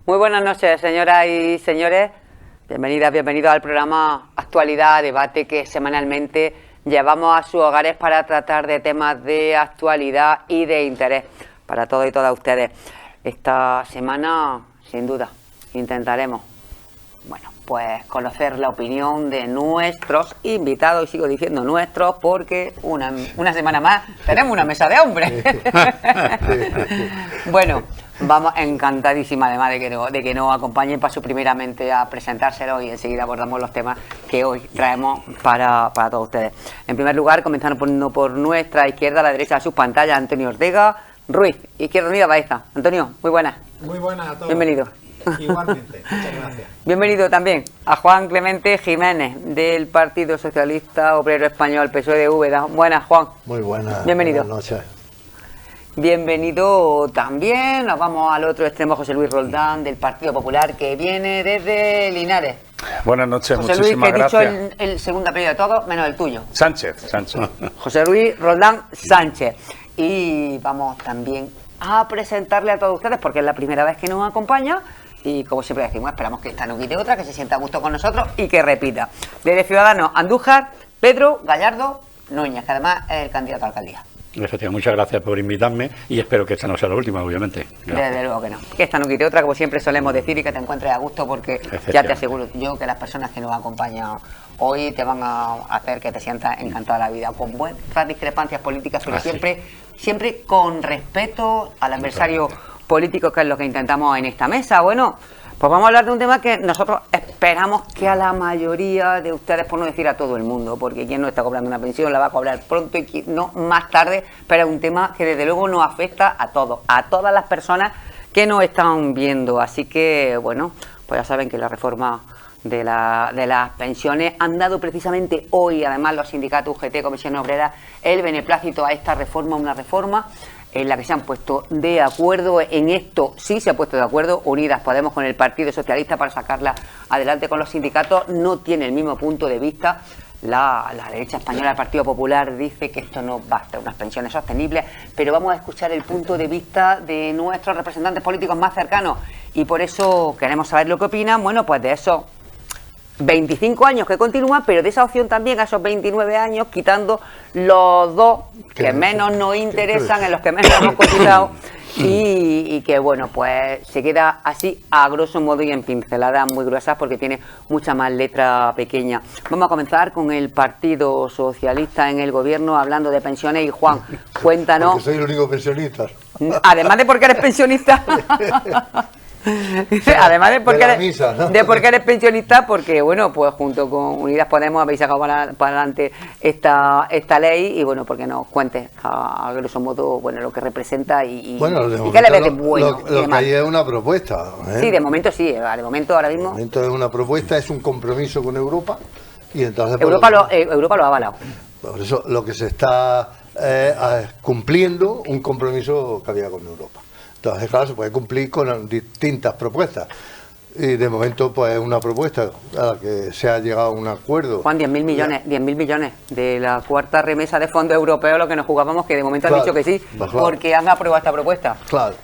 Muy buenas noches, señoras y señores. Bienvenidas, bienvenidos al programa Actualidad, debate que semanalmente llevamos a sus hogares para tratar de temas de actualidad y de interés para todos y todas ustedes. Esta semana, sin duda, intentaremos, bueno, pues conocer la opinión de nuestros invitados, y sigo diciendo nuestros porque una semana más tenemos una mesa de hombres. Bueno, vamos encantadísima además de que nos acompañen. Paso primeramente a presentárselo y enseguida abordamos los temas que hoy traemos para todos ustedes. En primer lugar, comenzando por nuestra izquierda, a la derecha de sus pantallas, Antonio Ortega Ruiz, Izquierda Unida Baeza. Antonio, muy buenas. Muy buenas a todos. Bienvenido. Igualmente, muchas gracias. Bienvenido también a Juan Clemente Jiménez, del Partido Socialista Obrero Español, PSOE de Úbeda. Buenas, Juan. Muy buenas. Bienvenido. Buenas noches. Bienvenido también, nos vamos al otro extremo, José Luis Roldán, del Partido Popular, que viene desde Linares. Buenas noches, José muchísimas Luis, que gracias. he dicho el segundo apellido de todos, menos el tuyo. Sánchez. José Luis Roldán Sánchez. Y vamos también a presentarle a todos ustedes, porque es la primera vez que nos acompaña. Y como siempre decimos, esperamos que esta no quite otra, que se sienta a gusto con nosotros y que repita. Desde Ciudadanos, Andújar, Pedro Gallardo Núñez, que además es el candidato a la alcaldía. Efectivamente, muchas gracias por invitarme y espero que esta no sea la última, obviamente. Gracias. Desde luego que no. Que esta no quite otra, como siempre solemos decir, y que te encuentres a gusto, porque ya te aseguro yo que las personas que nos acompañan hoy te van a hacer que te sientas encantado de la vida, con buenas discrepancias políticas, pero siempre con respeto al adversario político, que es lo que intentamos en esta mesa. Bueno, pues vamos a hablar de un tema que nosotros esperamos que a la mayoría de ustedes, por no decir a todo el mundo, porque quien no está cobrando una pensión la va a cobrar pronto y no más tarde, pero es un tema que desde luego nos afecta a todos, a todas las personas que nos están viendo. Así que, bueno, pues ya saben que la reforma de las pensiones han dado precisamente hoy, además los sindicatos UGT, Comisión Obrera, el beneplácito a esta reforma, una reforma en la que se han puesto de acuerdo. En esto sí se ha puesto de acuerdo Unidas Podemos con el Partido Socialista para sacarla adelante con los sindicatos. No tiene el mismo punto de vista la derecha española. El Partido Popular dice que esto no basta, unas pensiones sostenibles, pero vamos a escuchar el punto de vista de nuestros representantes políticos más cercanos y por eso queremos saber lo que opinan. Bueno, pues de eso 25 años que continúan, pero de esa opción también a esos 29 años, quitando los dos que menos nos interesan, en los que menos hemos cotizado, y que bueno, pues se queda así a grosso modo y en pinceladas muy gruesas, porque tiene mucha más letra pequeña. Vamos a comenzar con el Partido Socialista en el gobierno, hablando de pensiones. Y Juan, cuéntanos. Porque soy el único pensionista. Además de porque eres pensionista. Además de porque eres pensionista, porque bueno, pues junto con Unidas Podemos habéis sacado para adelante esta ley, y bueno, porque nos cuentes a grosso modo, bueno, lo que representa y qué le ves de bueno. Lo que hay es una propuesta, ¿eh? Sí, de momento sí, de momento ahora mismo. De momento es una propuesta, es un compromiso con Europa, y entonces Europa lo ha avalado. Por eso lo que se está cumpliendo un compromiso que había con Europa. Entonces, claro, se puede cumplir con distintas propuestas. Y de momento, pues es una propuesta a la que se ha llegado a un acuerdo. Juan, 10.000 millones de la cuarta remesa de fondos europeos, lo que nos jugábamos, que de momento han dicho que sí, porque han aprobado esta propuesta. Claro.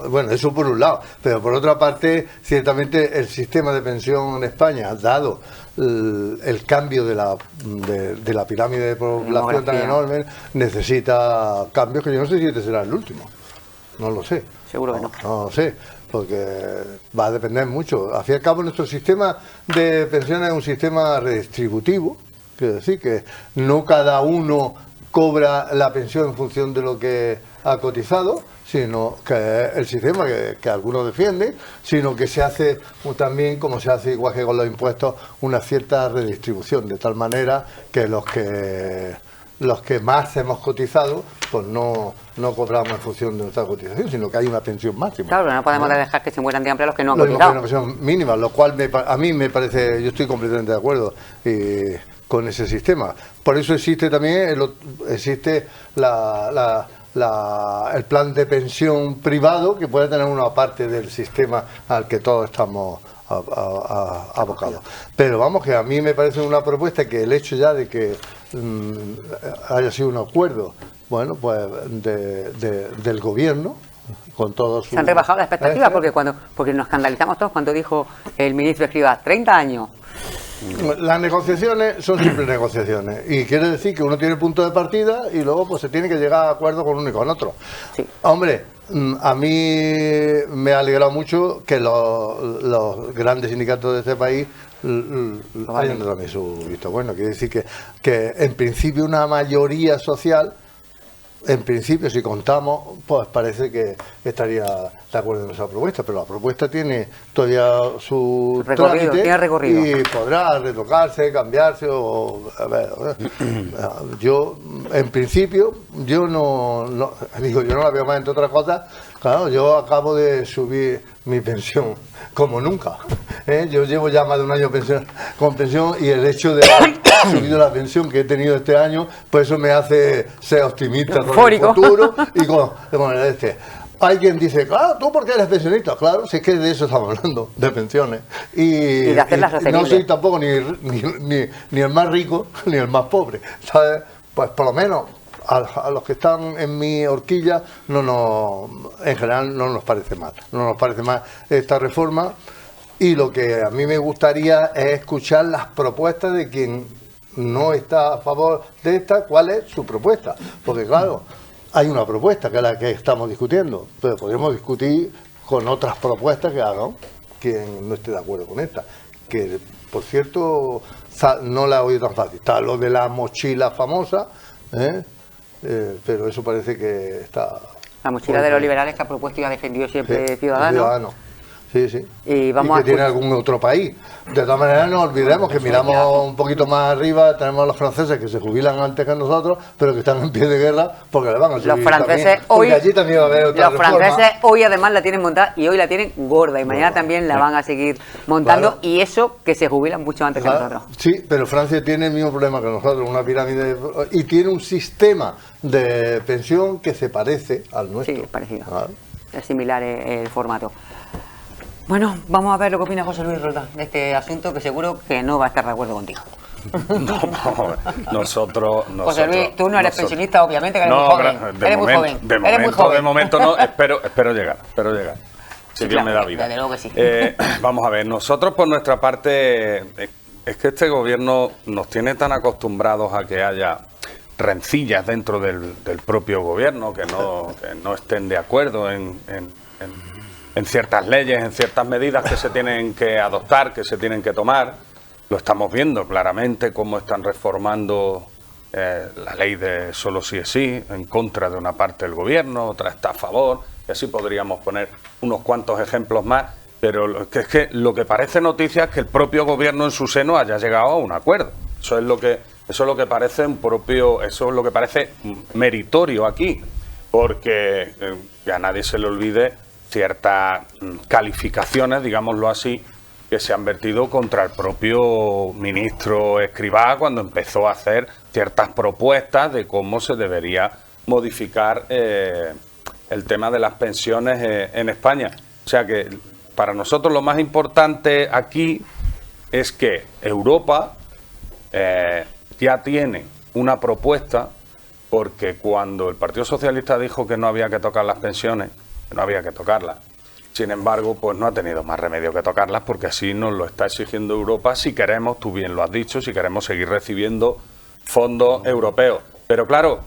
Bueno, eso por un lado, pero por otra parte, ciertamente el sistema de pensión en España, dado el cambio de la pirámide de población tan enorme, necesita cambios que yo no sé si este será el último. No lo sé. Seguro que no. No lo sé, porque va a depender mucho. Al fin y al cabo, nuestro sistema de pensiones es un sistema redistributivo, quiere decir que no cada uno cobra la pensión en función de lo que ha cotizado, sino que es el sistema que algunos defienden, sino que se hace también, como se hace igual que con los impuestos, una cierta redistribución, de tal manera que los que más hemos cotizado, pues no cobramos en función de nuestra cotización, sino que hay una pensión máxima. Claro, no podemos dejar que se mueran de hambre los que no han cotizado. Una pensión mínima, lo cual a mí me parece, yo estoy completamente de acuerdo con ese sistema. Por eso existe también existe el plan de pensión privado, que puede tener una parte del sistema al que todos estamos abocados. Pero vamos, que a mí me parece una propuesta que el hecho ya de que haya sido un acuerdo, bueno, pues del gobierno, con todo su... Se han rebajado las expectativas porque nos escandalizamos todos cuando dijo el ministro Escrivá, 30 años. Las negociaciones son siempre negociaciones y quiere decir que uno tiene punto de partida y luego pues se tiene que llegar a acuerdo con uno y con otro. Sí. Hombre, a mí me ha alegrado mucho que los grandes sindicatos de este país hayan dado también su visto bueno. Quiere decir que en principio una mayoría social, en principio si contamos, pues parece que estaría de acuerdo en esa propuesta, pero la propuesta tiene todavía su trámite y podrá retocarse, cambiarse o a ver, yo en principio yo no la veo más, entre otras cosas. Claro, yo acabo de subir mi pensión como nunca, ¿eh? Yo llevo ya más de un año con pensión y el hecho de haber subido la pensión que he tenido este año, pues eso me hace ser optimista con el futuro y con el este. Hay quien dice, claro, ¿tú por qué eres pensionista? Claro, si es que de eso estamos hablando, de pensiones. Y de hacerlas sostenibles. No soy tampoco ni el más rico ni el más pobre, ¿sabes? Pues por lo menos a los que están en mi horquilla en general no nos parece mal. No nos parece mal esta reforma y lo que a mí me gustaría es escuchar las propuestas de quien no está a favor de esta, cuál es su propuesta. Porque claro, hay una propuesta que es la que estamos discutiendo, pero podemos discutir con otras propuestas que hagan quien no esté de acuerdo con esta. Que, por cierto, no la he oído tan fácil. Está lo de la mochila famosa, pero eso parece que está... La mochila de los liberales que ha propuesto y ha defendido siempre Ciudadanos. Sí, sí. Y vamos que tiene algún otro país. De todas maneras, no olvidemos que miramos un poquito más arriba, tenemos a los franceses que se jubilan antes que nosotros, pero que están en pie de guerra porque le van a subir. Los franceses también, hoy, allí también va a haber otra reforma. franceses hoy además la tienen montada y hoy la tienen gorda y mañana también la van a seguir montando, y eso que se jubilan mucho antes que nosotros. Sí, pero Francia tiene el mismo problema que nosotros, una pirámide, y tiene un sistema de pensión que se parece al nuestro. Sí, es parecido. Es similar el formato. Bueno, vamos a ver lo que opina José Luis Roldán de este asunto, que seguro que no va a estar de acuerdo contigo. Nosotros... José Luis, tú no eres pensionista, obviamente, que eres muy joven. De momento no, espero llegar. Si Dios me da vida. Desde luego que sí. Vamos a ver, nosotros por nuestra parte, es que este gobierno nos tiene tan acostumbrados a que haya rencillas dentro del propio gobierno, que no estén de acuerdo en ciertas leyes, en ciertas medidas que se tienen que adoptar, que se tienen que tomar. Lo estamos viendo claramente cómo están reformando la ley de solo sí es sí, en contra de una parte del gobierno, otra está a favor, y así podríamos poner unos cuantos ejemplos más, pero es que lo que parece noticia es que el propio gobierno en su seno haya llegado a un acuerdo. Eso es lo que parece meritorio aquí, porque que a nadie se le olvide ciertas calificaciones, digámoslo así, que se han vertido contra el propio ministro Escrivá cuando empezó a hacer ciertas propuestas de cómo se debería modificar el tema de las pensiones en España. O sea que para nosotros lo más importante aquí es que Europa ya tiene una propuesta, porque cuando el Partido Socialista dijo que no había que tocar las pensiones, no había que tocarlas. Sin embargo, pues no ha tenido más remedio que tocarlas, porque así nos lo está exigiendo Europa si queremos, tú bien lo has dicho, si queremos seguir recibiendo fondos europeos. Pero claro,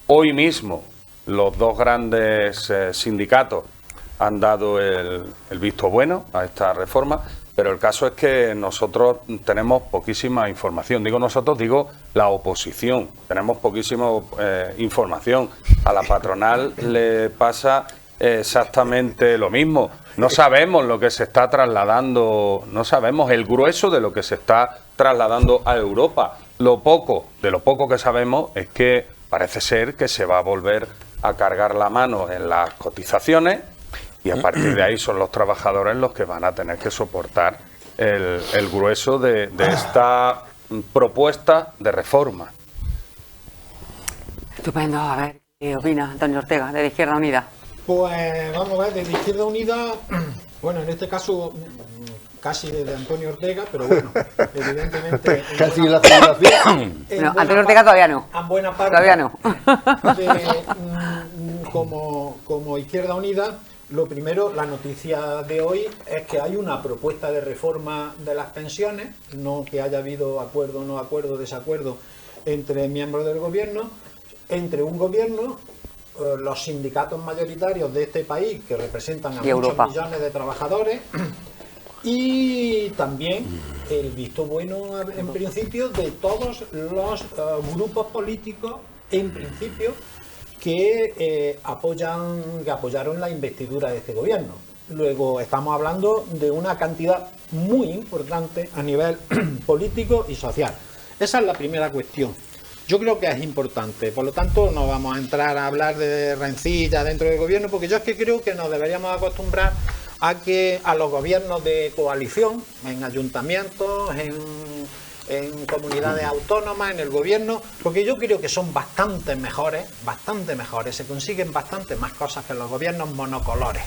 hoy mismo los dos grandes sindicatos han dado el visto bueno a esta reforma, pero el caso es que nosotros tenemos poquísima información. Digo nosotros, digo la oposición. Tenemos poquísima información. A la patronal le pasa exactamente lo mismo. No sabemos lo que se está trasladando, no sabemos el grueso de lo que se está trasladando a Europa. De lo poco que sabemos es que parece ser que se va a volver a cargar la mano en las cotizaciones, y a partir de ahí son los trabajadores los que van a tener que soportar el grueso de esta propuesta de reforma. Estupendo. A ver, ¿qué opina Antonio Ortega, de Izquierda Unida? Pues vamos a ver, desde Izquierda Unida, bueno, en este caso casi desde Antonio Ortega, pero bueno, evidentemente... Casi la jubilación. No, Antonio Ortega todavía no. En buena parte... Todavía no. como Izquierda Unida, lo primero, la noticia de hoy es que hay una propuesta de reforma de las pensiones, no que haya habido acuerdo, no acuerdo, desacuerdo entre miembros del gobierno, entre un gobierno, los sindicatos mayoritarios de este país que representan a muchos millones de trabajadores y también el visto bueno en principio de todos los grupos políticos en principio que apoyaron la investidura de este gobierno. Luego estamos hablando de una cantidad muy importante a nivel político y social. Esa es la primera cuestión. Yo creo que es importante, por lo tanto no vamos a entrar a hablar de rencilla dentro del gobierno, porque yo es que creo que nos deberíamos acostumbrar a los gobiernos de coalición, en ayuntamientos, en comunidades autónomas, en el gobierno, porque yo creo que son bastante mejores, se consiguen bastante más cosas que los gobiernos monocolores,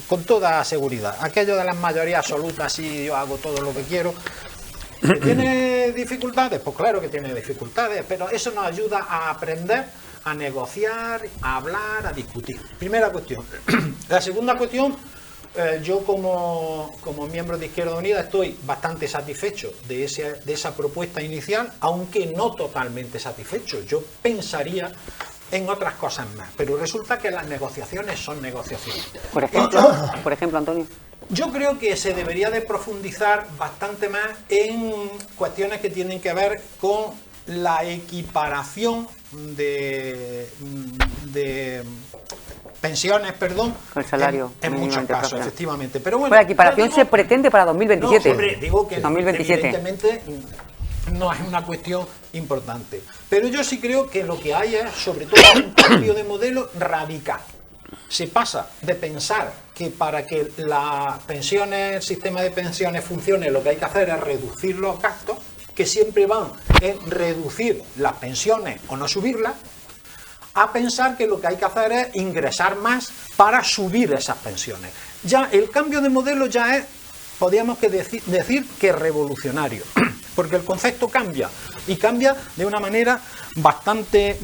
con toda seguridad. Aquello de las mayorías absolutas, sí, yo hago todo lo que quiero. ¿Tiene dificultades? Pues claro que tiene dificultades, pero eso nos ayuda a aprender, a negociar, a hablar, a discutir. Primera cuestión. La segunda cuestión, yo como miembro de Izquierda Unida estoy bastante satisfecho de esa propuesta inicial, aunque no totalmente satisfecho. Yo pensaría en otras cosas más, pero resulta que las negociaciones son negociaciones. Por ejemplo, Antonio. Yo creo que se debería de profundizar bastante más en cuestiones que tienen que ver con la equiparación de pensiones, perdón, el salario en muchos casos, efectivamente. Pero bueno, la equiparación se pretende para 2027. No, hombre, digo que 2027. evidentemente no es una cuestión importante. Pero yo sí creo que lo que hay es, sobre todo, un cambio de modelo radical. Se pasa de pensar que para que el sistema de pensiones funcione, lo que hay que hacer es reducir los gastos, que siempre van en reducir las pensiones o no subirlas, a pensar que lo que hay que hacer es ingresar más para subir esas pensiones. Ya el cambio de modelo ya es, podríamos decir que revolucionario, porque el concepto cambia, y cambia de una manera bastante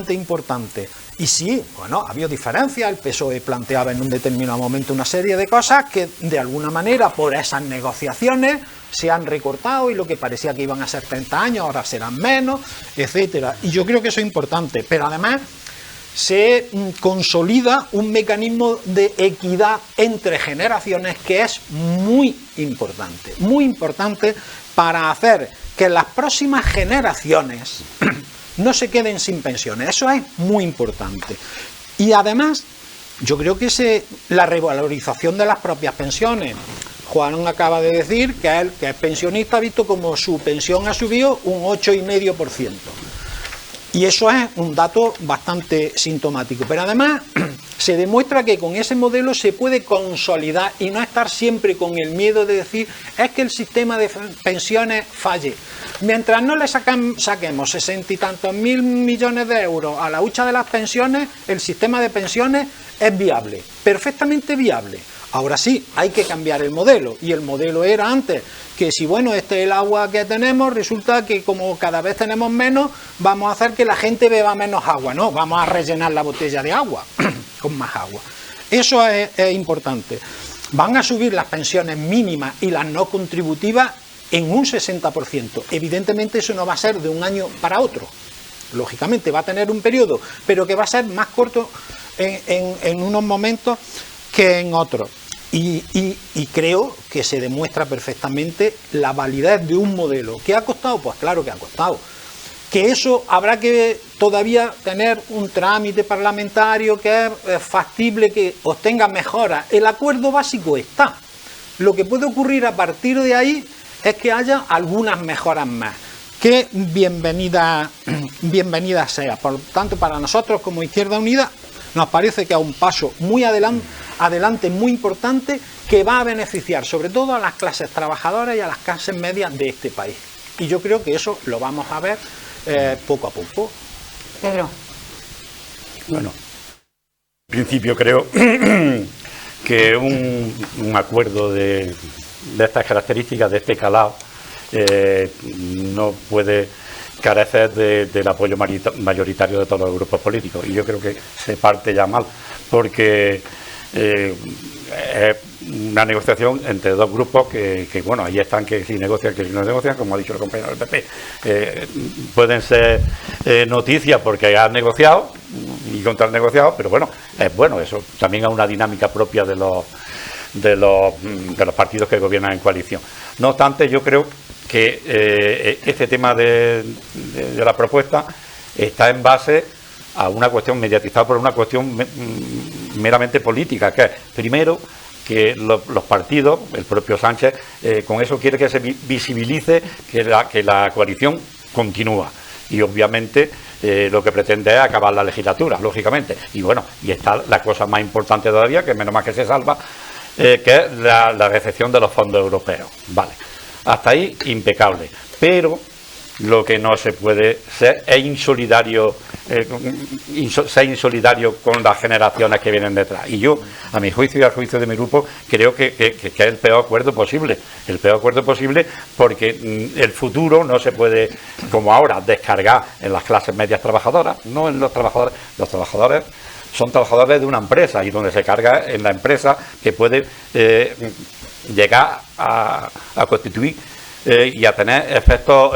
importante. Y sí, bueno, ha habido diferencias, el PSOE planteaba en un determinado momento una serie de cosas que de alguna manera por esas negociaciones se han recortado y lo que parecía que iban a ser 30 años ahora serán menos, etcétera. Y yo creo que eso es importante, pero además se consolida un mecanismo de equidad entre generaciones que es muy importante para hacer que las próximas generaciones no se queden sin pensiones. Eso es muy importante. Y además, yo creo que la revalorización de las propias pensiones. Juan acaba de decir que él, que es pensionista, ha visto como su pensión ha subido un 8,5%. Y eso es un dato bastante sintomático. Pero además se demuestra que con ese modelo se puede consolidar y no estar siempre con el miedo de decir es que el sistema de pensiones falle. Mientras no le saquemos 60 y tantos mil millones de euros a la hucha de las pensiones, el sistema de pensiones es viable, perfectamente viable. Ahora sí, hay que cambiar el modelo, y el modelo era antes que si bueno, este es el agua que tenemos, resulta que como cada vez tenemos menos, vamos a hacer que la gente beba menos agua, no, vamos a rellenar la botella de agua con más agua. Eso es importante. Van a subir las pensiones mínimas y las no contributivas en un 60%. Evidentemente eso no va a ser de un año para otro. Lógicamente va a tener un periodo, pero que va a ser más corto en unos momentos que en otros. Y creo que se demuestra perfectamente la validez de un modelo. ¿Qué ha costado? Pues claro que ha costado. Que eso habrá que todavía tener un trámite parlamentario que es factible, que obtenga mejoras. El acuerdo básico está. Lo que puede ocurrir a partir de ahí es que haya algunas mejoras más. Que bienvenida sea. Por lo tanto, para nosotros como Izquierda Unida nos parece que es un paso muy adelante, muy importante, que va a beneficiar sobre todo a las clases trabajadoras y a las clases medias de este país. Y yo creo que eso lo vamos a ver poco a poco. Pedro. Bueno, en principio creo que un acuerdo de estas características, de este calado, no puede carece del apoyo mayoritario de todos los grupos políticos. Y yo creo que se parte ya mal, porque es una negociación entre dos grupos que bueno, ahí están, que si negocian, que si no negocian, como ha dicho el compañero del PP. Pueden ser noticias porque han negociado y contra el negociado, pero bueno, es bueno, eso también es una dinámica propia de los partidos que gobiernan en coalición. No obstante, yo creo que este tema de la propuesta está en base a una cuestión mediatizada por una cuestión meramente política, que es, primero, que los partidos, el propio Sánchez, con eso quiere que se visibilice que la coalición continúa. Y obviamente lo que pretende es acabar la legislatura, lógicamente. Y bueno, y está la cosa más importante todavía, que menos mal que se salva, que es la recepción de los fondos europeos. Vale, hasta ahí impecable. Pero lo que no se puede ser es insolidario, ser insolidario con las generaciones que vienen detrás. Y yo, a mi juicio y al juicio de mi grupo, creo que es el peor acuerdo posible. El peor acuerdo posible porque el futuro no se puede, como ahora, descargar en las clases medias trabajadoras, no en los trabajadores. Los trabajadores son trabajadores de una empresa y donde se carga en la empresa que puede llegar a constituir y a tener efectos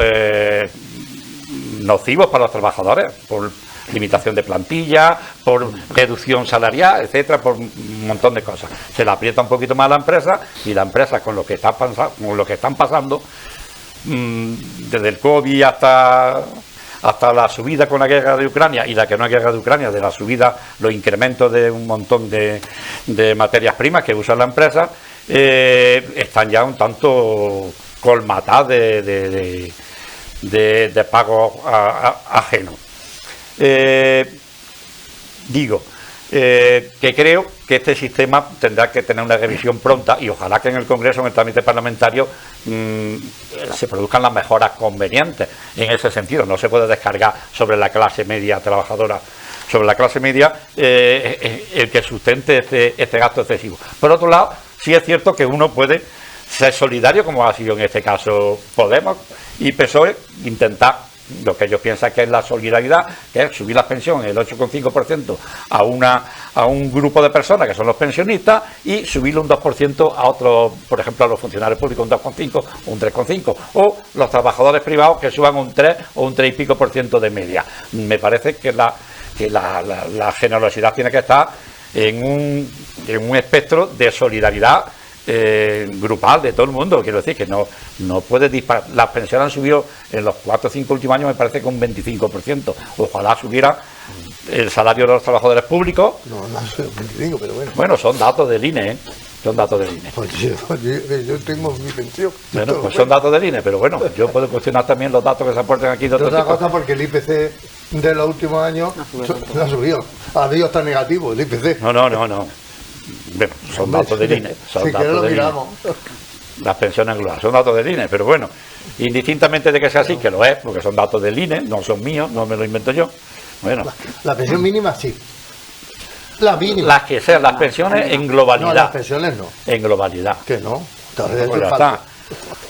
nocivos para los trabajadores, por limitación de plantilla, por reducción salarial, etcétera, por un montón de cosas. Se le aprieta un poquito más a la empresa y la empresa con lo que están pasando desde el COVID hasta la subida con la guerra de Ucrania y la que no hay guerra de Ucrania, de la subida, los incrementos de un montón de materias primas que usa la empresa, están ya un tanto colmatadas de pagos ajenos. Digo que creo que este sistema tendrá que tener una revisión pronta y ojalá que en el Congreso, en el trámite parlamentario, se produzcan las mejoras convenientes en ese sentido. No se puede descargar sobre la clase media trabajadora, sobre la clase media, el que sustente este gasto excesivo. Por otro lado, sí es cierto que uno puede ser solidario, como ha sido en este caso Podemos y PSOE, intentar lo que ellos piensan que es la solidaridad, que es subir las pensiones el 8,5% a un grupo de personas que son los pensionistas y subirlo un 2% a otros, por ejemplo a los funcionarios públicos un 2,5 o un 3,5, o los trabajadores privados que suban un 3 o un 3 y pico por ciento de media. Me parece que la generosidad tiene que estar en un espectro de solidaridad grupal de todo el mundo. Quiero decir que no puede disparar. Las pensiones han subido en los 4 o 5 últimos años, me parece que un 25%. Ojalá subiera el salario de los trabajadores públicos. No sé, 25, pero bueno. Bueno, son datos del INE, Son datos del INE. Pues yo tengo mi pensión. Bueno, pues son datos del INE, pero bueno, yo puedo cuestionar también los datos que se aportan aquí de otros otra tipos. cosa, porque el IPC de los últimos años no ha subido. Ha sido tan negativo el IPC. No. Bueno, son datos del INE. Son si datos lo del miramos. INE. Las pensiones globales son datos del INE, pero bueno, indistintamente de que sea así, que lo es, porque son datos del INE, no son míos, no me lo invento yo. Bueno, La pensión mínima sí. La mínima. las que sean las pensiones en globalidad. No, las pensiones no. En globalidad. Que no. Pues ya está.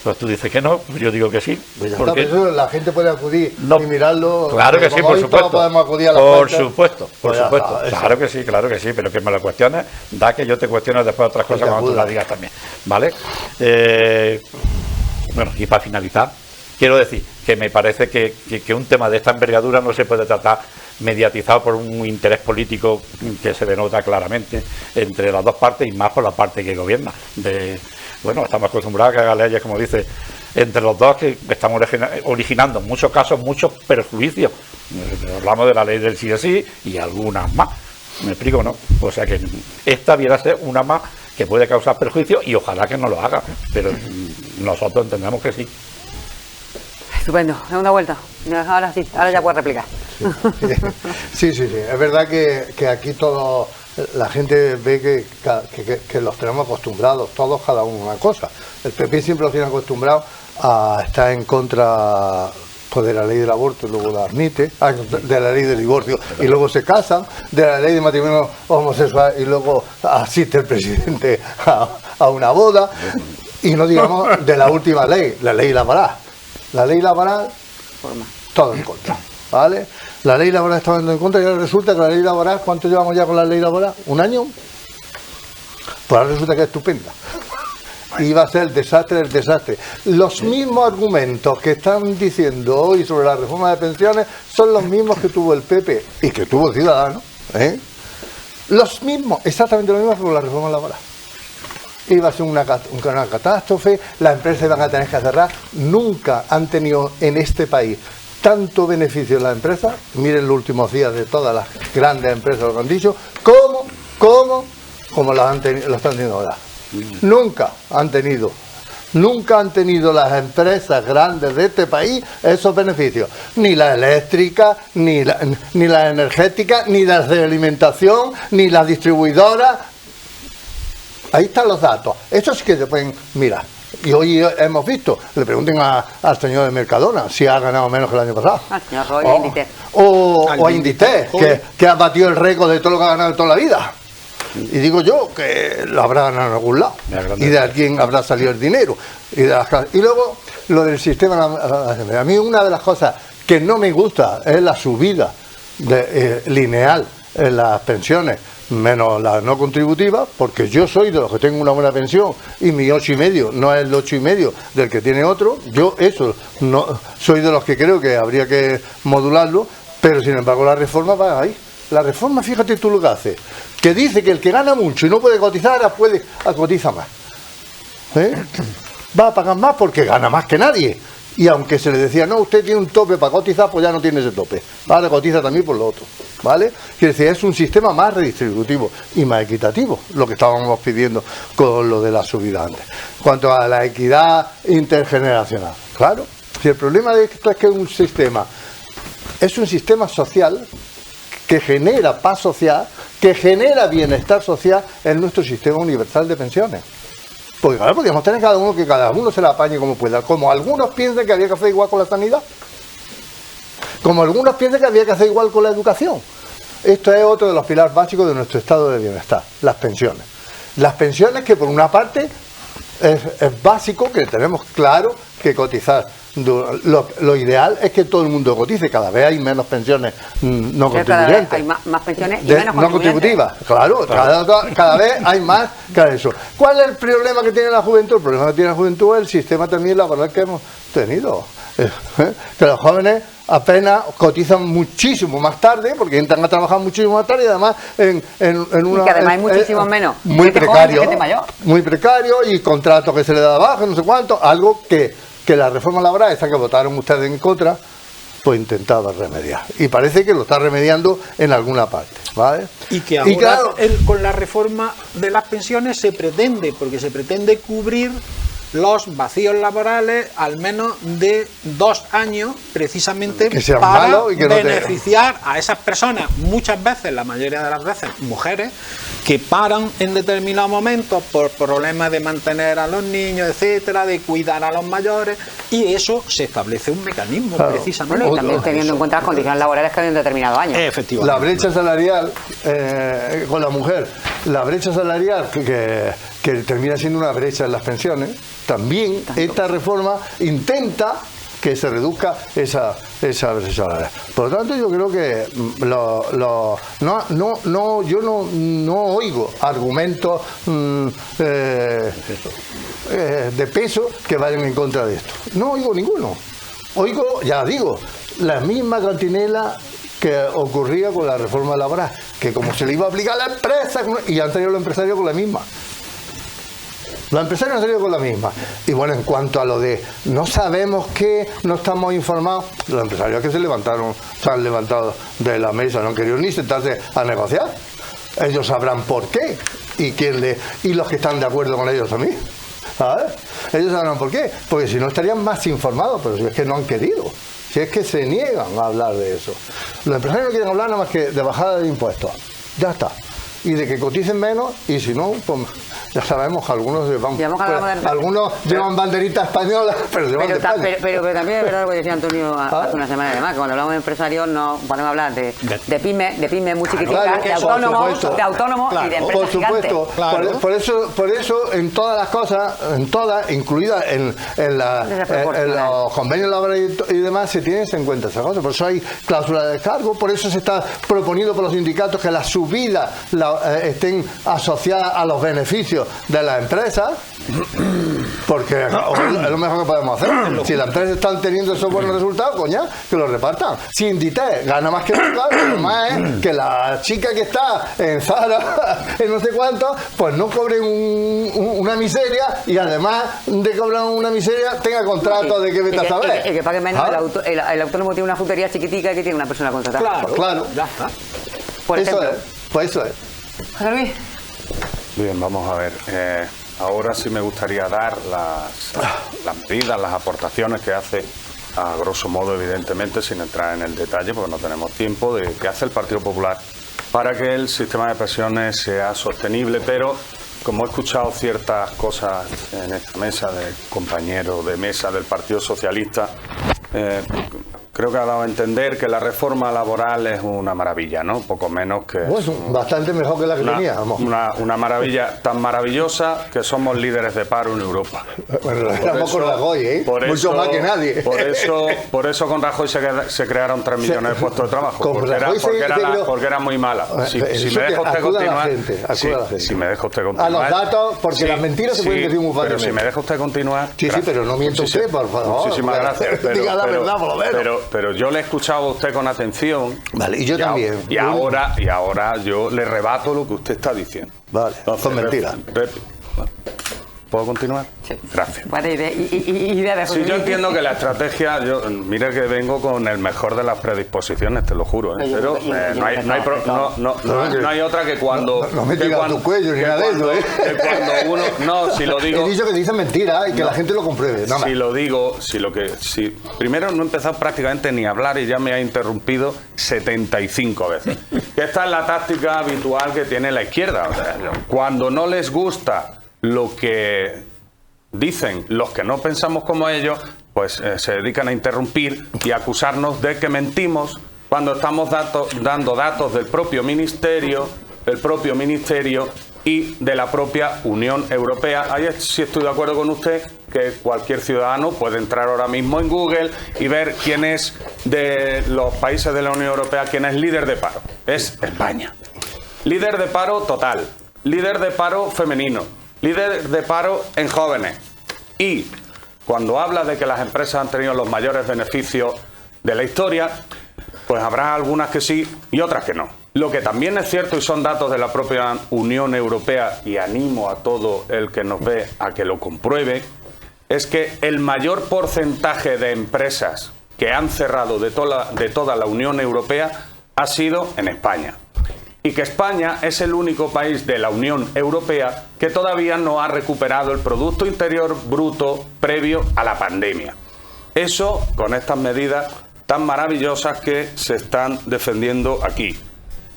Pues tú dices que no, yo digo que sí. Pues ya porque está, eso la gente puede acudir no, y mirarlo. Claro que sí, por supuesto. Podemos acudir a las por cuentas. supuesto, Pues claro está, que sí, pero que me lo cuestiones, da que yo te cuestiono después otras Pues cosas cuando tú acuda. las digas también. ¿Vale? Bueno, y para finalizar, quiero decir que me parece que un tema de esta envergadura no se puede tratar mediatizado por un interés político que se denota claramente entre las dos partes y más por la parte que gobierna. Bueno, estamos acostumbrados a que haga leyes, como dice, entre los dos, que estamos originando en muchos casos muchos perjuicios. Hablamos de la ley del sí es sí y algunas más. ¿Me explico, no? O sea que esta viene a ser una más que puede causar perjuicios y ojalá que no lo haga, pero nosotros entendemos que sí. Estupendo, segunda vuelta. Ahora sí, ahora ya puedes replicar. Sí. Es verdad que aquí todo la gente ve que los tenemos acostumbrados, todos cada uno a una cosa. El PP siempre los tiene acostumbrados a estar en contra pues, de la ley del aborto y luego la admite, de la ley del divorcio y luego se casan, de la ley de matrimonio homosexual y luego asiste el presidente a una boda, y no digamos de la última ley, la ley laboral. La ley laboral, todo en contra, ¿vale? La ley laboral estaba en contra y ahora resulta que la ley laboral, ¿cuánto llevamos ya con la ley laboral? ¿Un año? Pues ahora resulta que es estupenda. Y va a ser el desastre del desastre. Los mismos argumentos que están diciendo hoy sobre la reforma de pensiones son los mismos que tuvo el PP y que tuvo Ciudadanos, ¿eh? Los mismos, exactamente lo mismo que con la reforma laboral. Iba a ser una catástrofe, las empresas van a tener que cerrar. Nunca han tenido en este país tanto beneficio en las empresas, miren los últimos días de todas las grandes empresas lo que han dicho, como lo están teniendo ahora. Nunca han tenido las empresas grandes de este país esos beneficios, ni la eléctrica, ni la energética, ni las de alimentación, ni las distribuidoras. Ahí están los datos, estos sí que se pueden mirar. Y hoy hemos visto, le pregunten al señor de Mercadona si ha ganado menos que el año pasado. Al señor Roy a Inditex. O a Inditex, que ha batido el récord de todo lo que ha ganado toda la vida. Y digo yo que lo habrá ganado en algún lado. Y de alguien habrá salido el dinero. Y luego lo del sistema. A mí una de las cosas que no me gusta es la subida lineal en las pensiones, menos la no contributiva, porque yo soy de los que tengo una buena pensión y mi 8,5 no es el 8,5 del que tiene otro. Yo eso no soy de los que creo que habría que modularlo, pero sin embargo la reforma va ahí. La reforma, fíjate tú lo que hace, que dice que el que gana mucho y no puede cotizar, cotiza más. Va a pagar más porque gana más que nadie. Y aunque se le decía, no, usted tiene un tope para cotizar, pues ya no tiene ese tope. Ahora cotiza también por lo otro, ¿vale? Quiere decir, es un sistema más redistributivo y más equitativo, lo que estábamos pidiendo con lo de la subida antes. Cuanto a la equidad intergeneracional, claro, si el problema de esto es que es un sistema social que genera paz social, que genera bienestar social en nuestro sistema universal de pensiones. Porque claro, podríamos tener que cada uno se la apañe como pueda. Como algunos piensan que había que hacer igual con la sanidad. Como algunos piensan que había que hacer igual con la educación. Esto es otro de los pilares básicos de nuestro estado de bienestar, las pensiones. Las pensiones que por una parte es básico, que tenemos claro que cotizar. Lo ideal es que todo el mundo cotice, cada vez hay menos pensiones no contribuyentes. Hay más pensiones y menos no contributivas, claro. Cada vez hay más que eso. ¿Cuál es el problema que tiene la juventud? El problema que tiene la juventud es el sistema también laboral que hemos tenido. Que los jóvenes apenas cotizan muchísimo más tarde, porque entran a trabajar muchísimo más tarde y además en una... Y que además hay muchísimo menos. Muy precario, gente mayor. Muy precario y contratos que se le da abajo, no sé cuánto, algo que la reforma laboral, esa que votaron ustedes en contra, pues intentaba remediar. Y parece que lo está remediando en alguna parte, ¿vale? Y que ahora claro, con la reforma de las pensiones se pretende cubrir los vacíos laborales al menos de 2 años, precisamente para beneficiar a esas personas, muchas veces, la mayoría de las veces, mujeres, que paran en determinados momentos por problemas de mantener a los niños, etcétera, de cuidar a los mayores, y eso se establece un mecanismo, claro, precisamente. Bueno, y también teniendo en cuenta las condiciones laborales que hay en determinado año. Efectivamente. La brecha salarial con la mujer, la brecha salarial que termina siendo una brecha en las pensiones, también esta reforma intenta que se reduzca esa brecha salarial. Por lo tanto, yo creo que yo no oigo argumentos de peso que vayan en contra de esto. No oigo ninguno. Oigo, ya digo, la misma cantinela que ocurría con la reforma laboral, que como se le iba a aplicar a la empresa, y han salido los empresarios con la misma. Los empresarios han salido con la misma. Y bueno, en cuanto a lo de no sabemos qué, no estamos informados, los empresarios que se han levantado de la mesa, no han querido ni sentarse a negociar. Ellos sabrán por qué y los que están de acuerdo con ellos también. ¿Sabes? Ellos sabrán por qué, porque si no estarían más informados, pero si es que no han querido. Si es que se niegan a hablar de eso. Los empresarios no quieren hablar nada más que de bajada de impuestos. Ya está. Y de que coticen menos, y si no, pues Ya sabemos que algunos llevan, llevan banderita española, pero llevan de España. Pero también es verdad lo que decía Antonio hace una semana, además, que cuando hablamos de empresarios no podemos hablar de pymes muy chiquititas, claro, de autónomos y de empresas por supuesto, gigantes. Claro. Por eso en todas las cosas, incluidas en los convenios laborales y demás, se tienen en cuenta esas cosas. Por eso hay cláusulas de descargo, por eso se está proponiendo por los sindicatos que las subidas estén asociadas a los beneficios de las empresas, porque es lo mejor que podemos hacer. Si las empresas están teniendo esos buenos resultados, coña, que los repartan. Si Inditex gana más que nunca, lo más es que la chica que está en Zara, en no sé cuánto, pues no cobre una miseria, y además de cobrar una miseria tenga contrato de que vete a saber. Y que pague menos. El autónomo tiene una frutería chiquitica que tiene una persona contratada. Claro. Ya está. Por ejemplo. Eso es. José Luis. Bien, vamos a ver. Ahora sí me gustaría dar las medidas, las aportaciones que hace, a grosso modo, evidentemente, sin entrar en el detalle, porque no tenemos tiempo, de qué hace el Partido Popular para que el sistema de pensiones sea sostenible. Pero, como he escuchado ciertas cosas en esta mesa de compañeros de mesa del Partido Socialista, creo que ha dado a entender que la reforma laboral es una maravilla, ¿no? Poco menos que... Pues bastante mejor que la que teníamos. Una maravilla tan maravillosa que somos líderes de paro en Europa. Bueno, éramos con Rajoy, ¿eh? Mucho más que nadie. Por eso con Rajoy se crearon 3 millones de puestos de trabajo. Porque era muy mala. Si me deja usted continuar... Si me deja usted continuar... A los datos, porque las mentiras se pueden decir muy fácilmente. Pero si me deja usted continuar... Sí, pero no miente usted, por favor. Muchísimas gracias. Diga la verdad, por lo menos. Pero yo le he escuchado a usted con atención. Vale, y yo también. Y ahora yo le rebato lo que usted está diciendo. Vale, son mentiras. ¿Puedo continuar? Sí. Gracias. Vale, idea de Sí, yo entiendo que la estrategia, mire que vengo con el mejor de las predisposiciones, te lo juro, ¿eh? Pero no hay otra que cuando... No me tiras tu cuello ni nada de eso, ¿eh? Que cuando uno... No, si lo digo... He dicho que dicen mentira y que la gente lo compruebe. Si lo digo, primero no he empezado prácticamente ni a hablar y ya me ha interrumpido 75 veces. Que esta es la táctica habitual que tiene la izquierda. O sea, cuando no les gusta lo que dicen los que no pensamos como ellos, pues se dedican a interrumpir y a acusarnos de que mentimos cuando estamos dando datos del propio ministerio y de la propia Unión Europea. Ahí sí estoy de acuerdo con usted, que cualquier ciudadano puede entrar ahora mismo en Google y ver quién es de los países de la Unión Europea, quién es líder de paro. Es España. Líder de paro total, líder de paro femenino, líder de paro en jóvenes. Y cuando habla de que las empresas han tenido los mayores beneficios de la historia, pues habrá algunas que sí y otras que no. Lo que también es cierto, y son datos de la propia Unión Europea, y animo a todo el que nos ve a que lo compruebe, es que el mayor porcentaje de empresas que han cerrado de toda la Unión Europea ha sido en España. Y que España es el único país de la Unión Europea que todavía no ha recuperado el Producto Interior Bruto previo a la pandemia. Eso con estas medidas tan maravillosas que se están defendiendo aquí.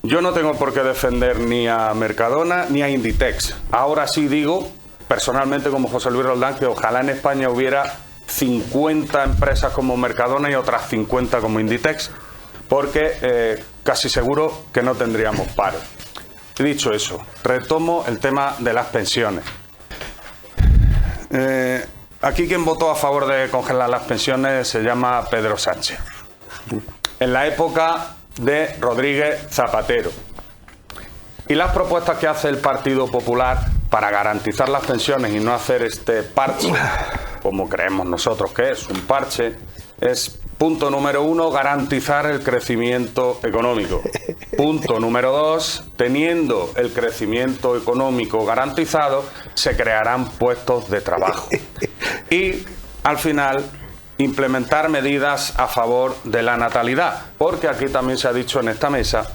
Yo no tengo por qué defender ni a Mercadona ni a Inditex. Ahora sí digo, personalmente como José Luis Roldán, que ojalá en España hubiera 50 empresas como Mercadona y otras 50 como Inditex, porque casi seguro que no tendríamos paro. Dicho eso, retomo el tema de las pensiones. Aquí quien votó a favor de congelar las pensiones se llama Pedro Sánchez. En la época de Rodríguez Zapatero. Y las propuestas que hace el Partido Popular para garantizar las pensiones y no hacer este parche, como creemos nosotros que es un parche, es: punto número 1, garantizar el crecimiento económico. Punto número 2, teniendo el crecimiento económico garantizado, se crearán puestos de trabajo. Y, al final, implementar medidas a favor de la natalidad, porque aquí también se ha dicho en esta mesa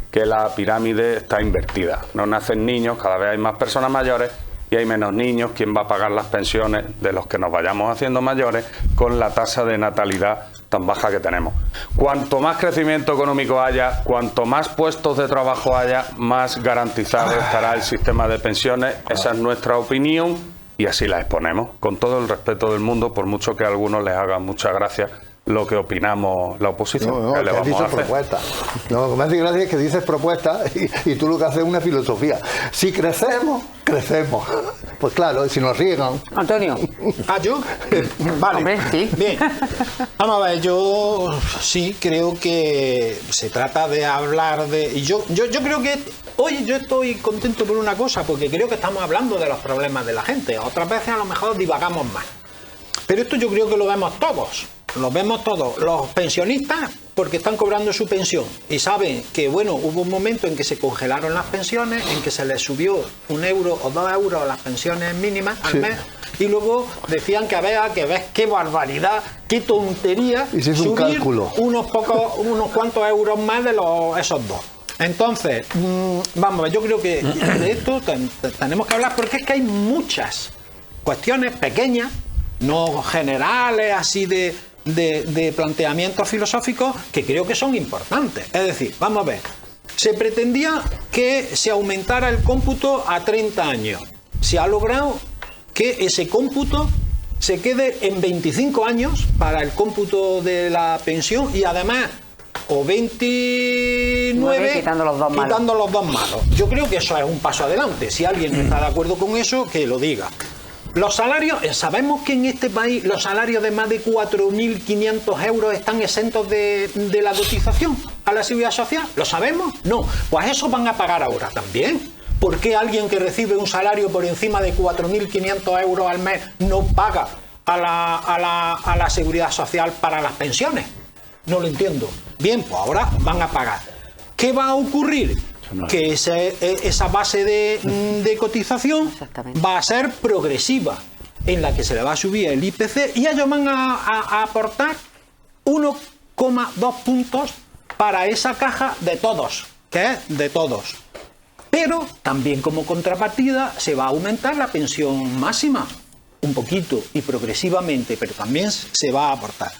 que la pirámide está invertida. No nacen niños, cada vez hay más personas mayores, y y hay menos niños, ¿quién va a pagar las pensiones de los que nos vayamos haciendo mayores con la tasa de natalidad tan baja que tenemos? Cuanto más crecimiento económico haya, cuanto más puestos de trabajo haya, más garantizado estará el sistema de pensiones. Esa es nuestra opinión y así la exponemos, con todo el respeto del mundo, por mucho que a algunos les haga mucha gracia lo que opinamos la oposición. No, ¿Qué le que has vamos a dicho hacer? propuesta. No, lo que me hace gracia es que dices propuesta y tú lo que haces es una filosofía. Si crecemos, crecemos. Pues claro, si nos riegan. Antonio. ¿Ah, yo? Vale. Hombre, sí. Bien. Vamos a ver, yo sí creo que se trata de hablar de... Y yo creo que hoy yo estoy contento por una cosa, porque creo que estamos hablando de los problemas de la gente. Otras veces a lo mejor divagamos más. Pero esto yo creo que lo vemos todos. Lo vemos todos. Los pensionistas, porque están cobrando su pensión y saben que, bueno, hubo un momento en que se congelaron las pensiones, en que se les subió 1 euro o 2 euros a las pensiones mínimas al mes, y luego decían que había que ver qué barbaridad, qué tontería, y se hizo un subir cálculo. unos cuantos euros más de esos dos. Entonces, vamos a ver, yo creo que de esto tenemos que hablar, porque es que hay muchas cuestiones pequeñas, no generales, así de planteamientos filosóficos, que creo que son importantes. Es decir, vamos a ver, se pretendía que se aumentara el cómputo a 30 años. Se ha logrado que ese cómputo se quede en 25 años para el cómputo de la pensión, y además o 29 quitando los dos malos. Yo creo que eso es un paso adelante. Si alguien no está de acuerdo con eso, que lo diga. Los salarios, sabemos que en este país los salarios de más de 4.500 euros están exentos de la cotización a la seguridad social. ¿Lo sabemos? No. Pues eso van a pagar ahora también. ¿Por qué alguien que recibe un salario por encima de 4.500 euros al mes no paga a la seguridad social para las pensiones? No lo entiendo. Bien, pues ahora van a pagar. ¿Qué va a ocurrir? Que esa base de cotización va a ser progresiva, en la que se le va a subir el IPC, y ellos van a aportar 1,2 puntos para esa caja de todos, que es de todos. Pero también como contrapartida se va a aumentar la pensión máxima, un poquito y progresivamente, pero también se va a aportar.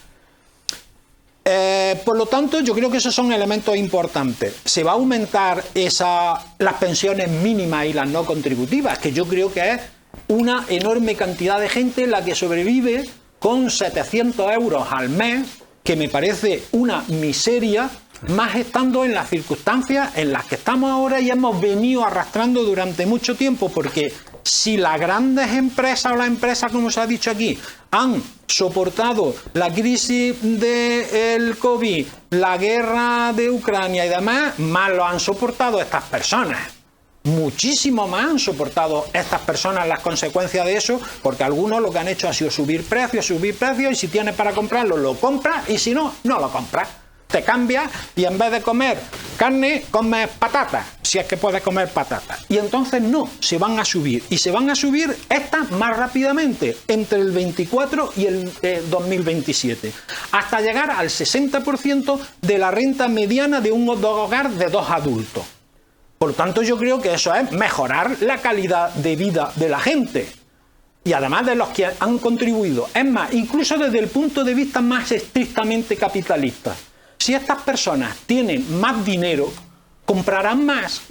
Por lo tanto, yo creo que esos son elementos importantes. Se va a aumentar las pensiones mínimas y las no contributivas, que yo creo que es una enorme cantidad de gente la que sobrevive con 700 euros al mes, que me parece una miseria, más estando en las circunstancias en las que estamos ahora y hemos venido arrastrando durante mucho tiempo, porque si las grandes empresas o las empresas, como se ha dicho aquí, han soportado la crisis del COVID, la guerra de Ucrania y demás, más lo han soportado estas personas. Muchísimo más han soportado estas personas las consecuencias de eso, porque algunos lo que han hecho ha sido subir precios, y si tienes para comprarlo, lo compras, y si no, no lo compras. Te cambias y en vez de comer carne, comes patatas, si es que puedes comer patatas. Y entonces no, se van a subir. Y se van a subir estas más rápidamente, entre el 24 y el 2027, hasta llegar al 60% de la renta mediana de un hogar de 2 adultos. Por lo tanto, yo creo que eso es mejorar la calidad de vida de la gente. Y además de los que han contribuido. Es más, incluso desde el punto de vista más estrictamente capitalista. Si estas personas tienen más dinero, comprarán más,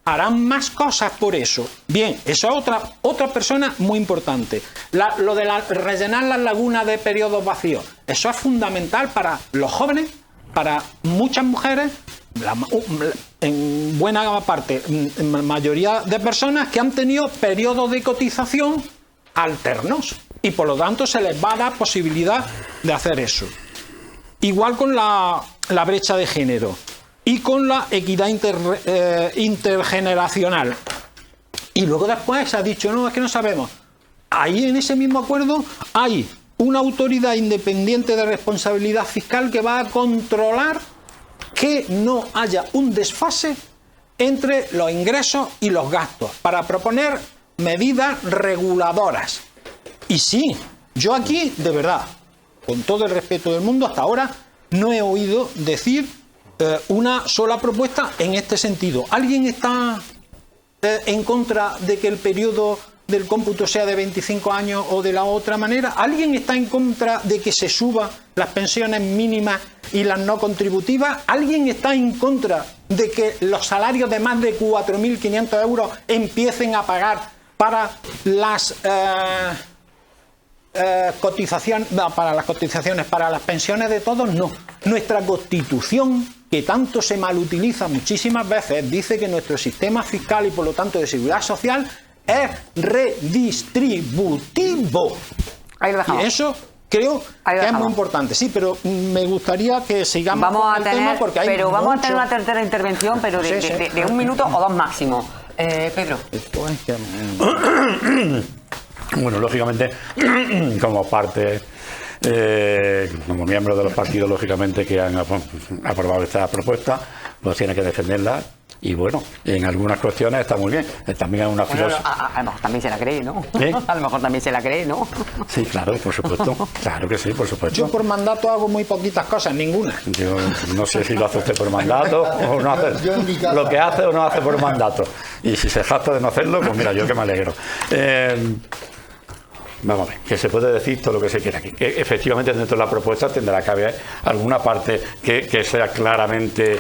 harán más cosas por eso. Bien, eso es otra persona muy importante. Lo de rellenar las lagunas de periodos vacíos, eso es fundamental para los jóvenes, para muchas mujeres, en buena parte, en mayoría de personas que han tenido periodos de cotización alternos, y por lo tanto se les va a dar posibilidad de hacer eso. Igual con la brecha de género y con la equidad intergeneracional. Y luego después se ha dicho, no, es que no sabemos. Ahí en ese mismo acuerdo hay una autoridad independiente de responsabilidad fiscal que va a controlar que no haya un desfase entre los ingresos y los gastos, para proponer medidas reguladoras. Y sí, yo aquí, de verdad, con todo el respeto del mundo, hasta ahora no he oído decir una sola propuesta en este sentido. ¿Alguien está en contra de que el periodo del cómputo sea de 25 años o de la otra manera? ¿Alguien está en contra de que se suban las pensiones mínimas y las no contributivas? ¿Alguien está en contra de que los salarios de más de 4.500 euros empiecen a pagar para las cotizaciones, para las pensiones de todos? No. Nuestra Constitución, que tanto se malutiliza muchísimas veces, dice que nuestro sistema fiscal y por lo tanto de seguridad social es redistributivo. Ahí lo dejamos. Y eso creo que es muy importante. Sí, pero me gustaría que sigamos con el tema porque hay vamos a tener una tercera intervención, pero de 1 minuto o 2 máximo. Pedro. Bueno, lógicamente, como parte, como miembro de los partidos, lógicamente, que han aprobado esta propuesta, pues tiene que defenderla. Y bueno, en algunas cuestiones está muy bien. También es una filosofía. A lo mejor también se la cree, ¿no? ¿Eh? A lo mejor también se la cree, ¿no? Sí, claro, por supuesto. Claro que sí, por supuesto. Yo por mandato hago muy poquitas cosas, ninguna. Yo no sé si lo hace usted por mandato o no hace lo que hace o no hace por mandato. Y si se jacta de no hacerlo, pues mira, yo que me alegro. Vamos a ver, que se puede decir todo lo que se quiera aquí. Efectivamente, dentro de la propuesta tendrá que haber alguna parte que sea claramente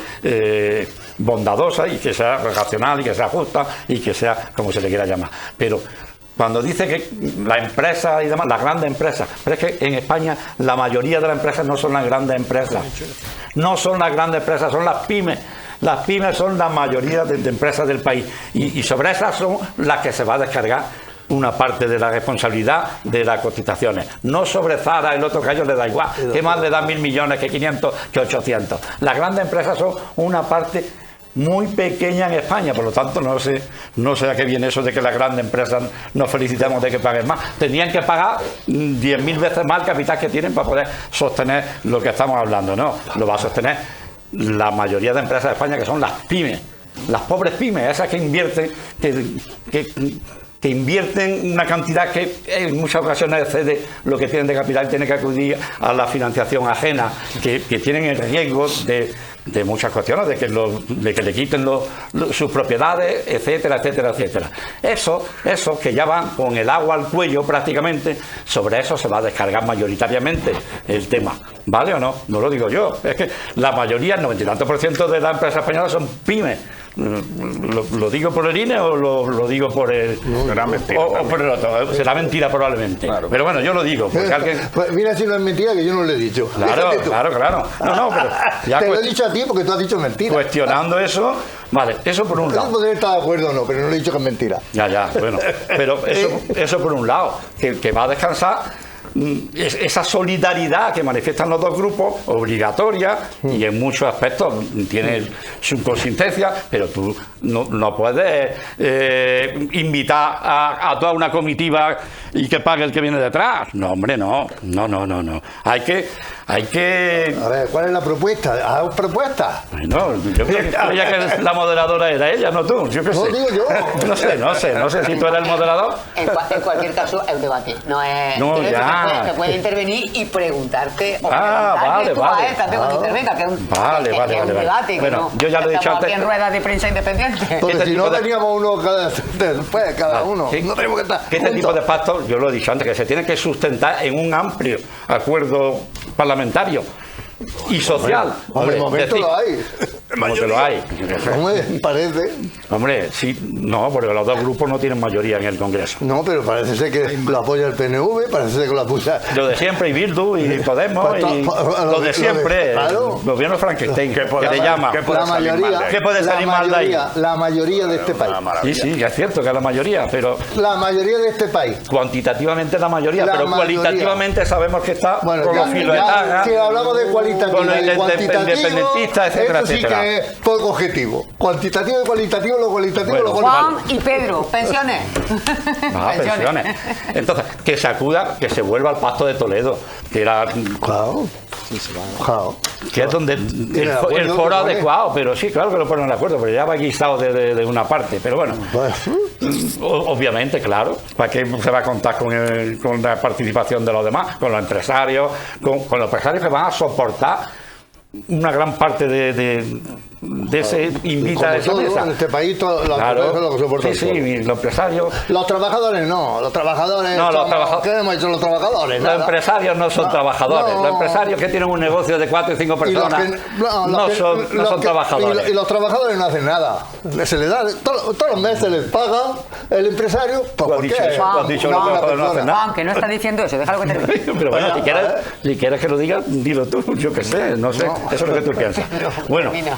bondadosa y que sea racional y que sea justa y que sea como se le quiera llamar. Pero cuando dice que la empresa y demás, las grandes empresas, pero es que en España la mayoría de las empresas no son las grandes empresas. No son las grandes empresas, son las pymes. Las pymes son la mayoría de empresas del país. Y sobre esas son las que se va a descargar una parte de la responsabilidad de las cotizaciones. No sobre Zara, el otro que a ellos le da igual. ¿Qué más le dan 1.000 millones que 500 que 800? Las grandes empresas son una parte muy pequeña en España, por lo tanto no sé a qué viene eso de que las grandes empresas nos felicitemos de que paguen más. Tendrían que pagar 10.000 veces más el capital que tienen para poder sostener lo que estamos hablando. No, lo va a sostener la mayoría de empresas de España, que son las pymes, las pobres pymes, esas que invierten, que invierten una cantidad que en muchas ocasiones excede lo que tienen de capital y tienen que acudir a la financiación ajena, que tienen el riesgo de muchas cuestiones, de que le quiten sus propiedades, etcétera, etcétera, etcétera. Eso que ya van con el agua al cuello prácticamente, sobre eso se va a descargar mayoritariamente el tema. ¿Vale o no? No lo digo yo. Es que la mayoría, el 90 y tantos % de las empresas españolas son pymes. ¿Lo digo por el INE o lo digo por el... Será mentira. O por el otro. Será mentira probablemente. Claro. Pero bueno, yo lo digo. Porque alguien... Pues mira si no es mentira, que yo no lo he dicho. Claro. No, pero ya te lo he dicho a ti porque tú has dicho mentira. Cuestionando eso, vale, eso por un lado. Poder estar de acuerdo o no, pero no le he dicho que es mentira. Ya, bueno. Pero eso por un lado, que va a descansar esa solidaridad que manifiestan los dos grupos, obligatoria, y en muchos aspectos tiene su consistencia, pero tú no puedes invitar a toda una comitiva y que pague el que viene detrás. No, hombre, no. Hay que... A ver, ¿cuál es la propuesta? ¿Haz propuesta? Bueno, yo creo que que la moderadora era ella, no tú. Yo qué sé. No digo yo. No sé si tú eres el moderador. En cualquier caso, es un debate. No es. No, ya. Que puede intervenir y preguntarte. O vale. Intervenga, que es un debate. Bueno, yo ya lo he dicho antes. En ruedas de prensa independiente. Porque si no teníamos uno cada uno. Sí. No tenemos que estar. Este tipo de pactos, yo lo he dicho antes, que se tiene que sustentar en un amplio acuerdo parlamentario y social. Hombre, de momento lo hay. ¿Cómo que lo hay? Hombre, parece. Hombre, sí, no, porque los dos grupos no tienen mayoría en el Congreso. No, pero parece ser que lo apoya el PNV, parece ser que lo apoya... Lo de siempre, y Bildu, y Podemos, y lo de siempre. Claro. Gobierno Frankenstein, que te llama. La mayoría. ¿Qué puede salir mal de ahí? La mayoría de este país. Sí, es cierto que es la mayoría, pero... La mayoría de este país. Cuantitativamente la mayoría, pero cualitativamente sabemos que está con los filoetagas. Si hablamos de cualitativo, con los independentistas, etcétera, eso sí etcétera. Que es poco objetivo. Cuantitativo y cualitativo, lo cualitativo, bueno, lo cualitativo. Juan y Pedro, pensiones. Pensiones. Entonces, que se acuda, que se vuelva al Pacto de Toledo, que era... Claro. Que es donde el foro adecuado, pero sí, claro que lo ponen de acuerdo, pero ya va guisado de una parte. Pero bueno, obviamente, claro, ¿para qué se va a contar con la participación de los demás? Con los empresarios, con los empresarios que van a soportar una gran parte de ese invita a esa mesa. En este país los Claro. empresarios son los que soportan Sí, todo. sí, los empresarios. Los trabajadores no, los trabajadores. No, ¿qué hemos hecho los trabajadores? Los Nada. empresarios no son trabajadores. no. Los empresarios que tienen un negocio de 4 y 5 Y los personas que- no son trabajadores. Y los trabajadores no hacen nada. Se les da, todos los meses les paga el empresario. Pues, Tú has ¿por dicho qué? eso, tú has dicho que los Una trabajadores no hacen persona. nada. Juan, que no está diciendo eso, déjalo que termine. Pero bueno, Venga, si quieres que lo diga, dilo tú, yo qué sé, no sé, eso es lo que tú piensas. Bueno, termina.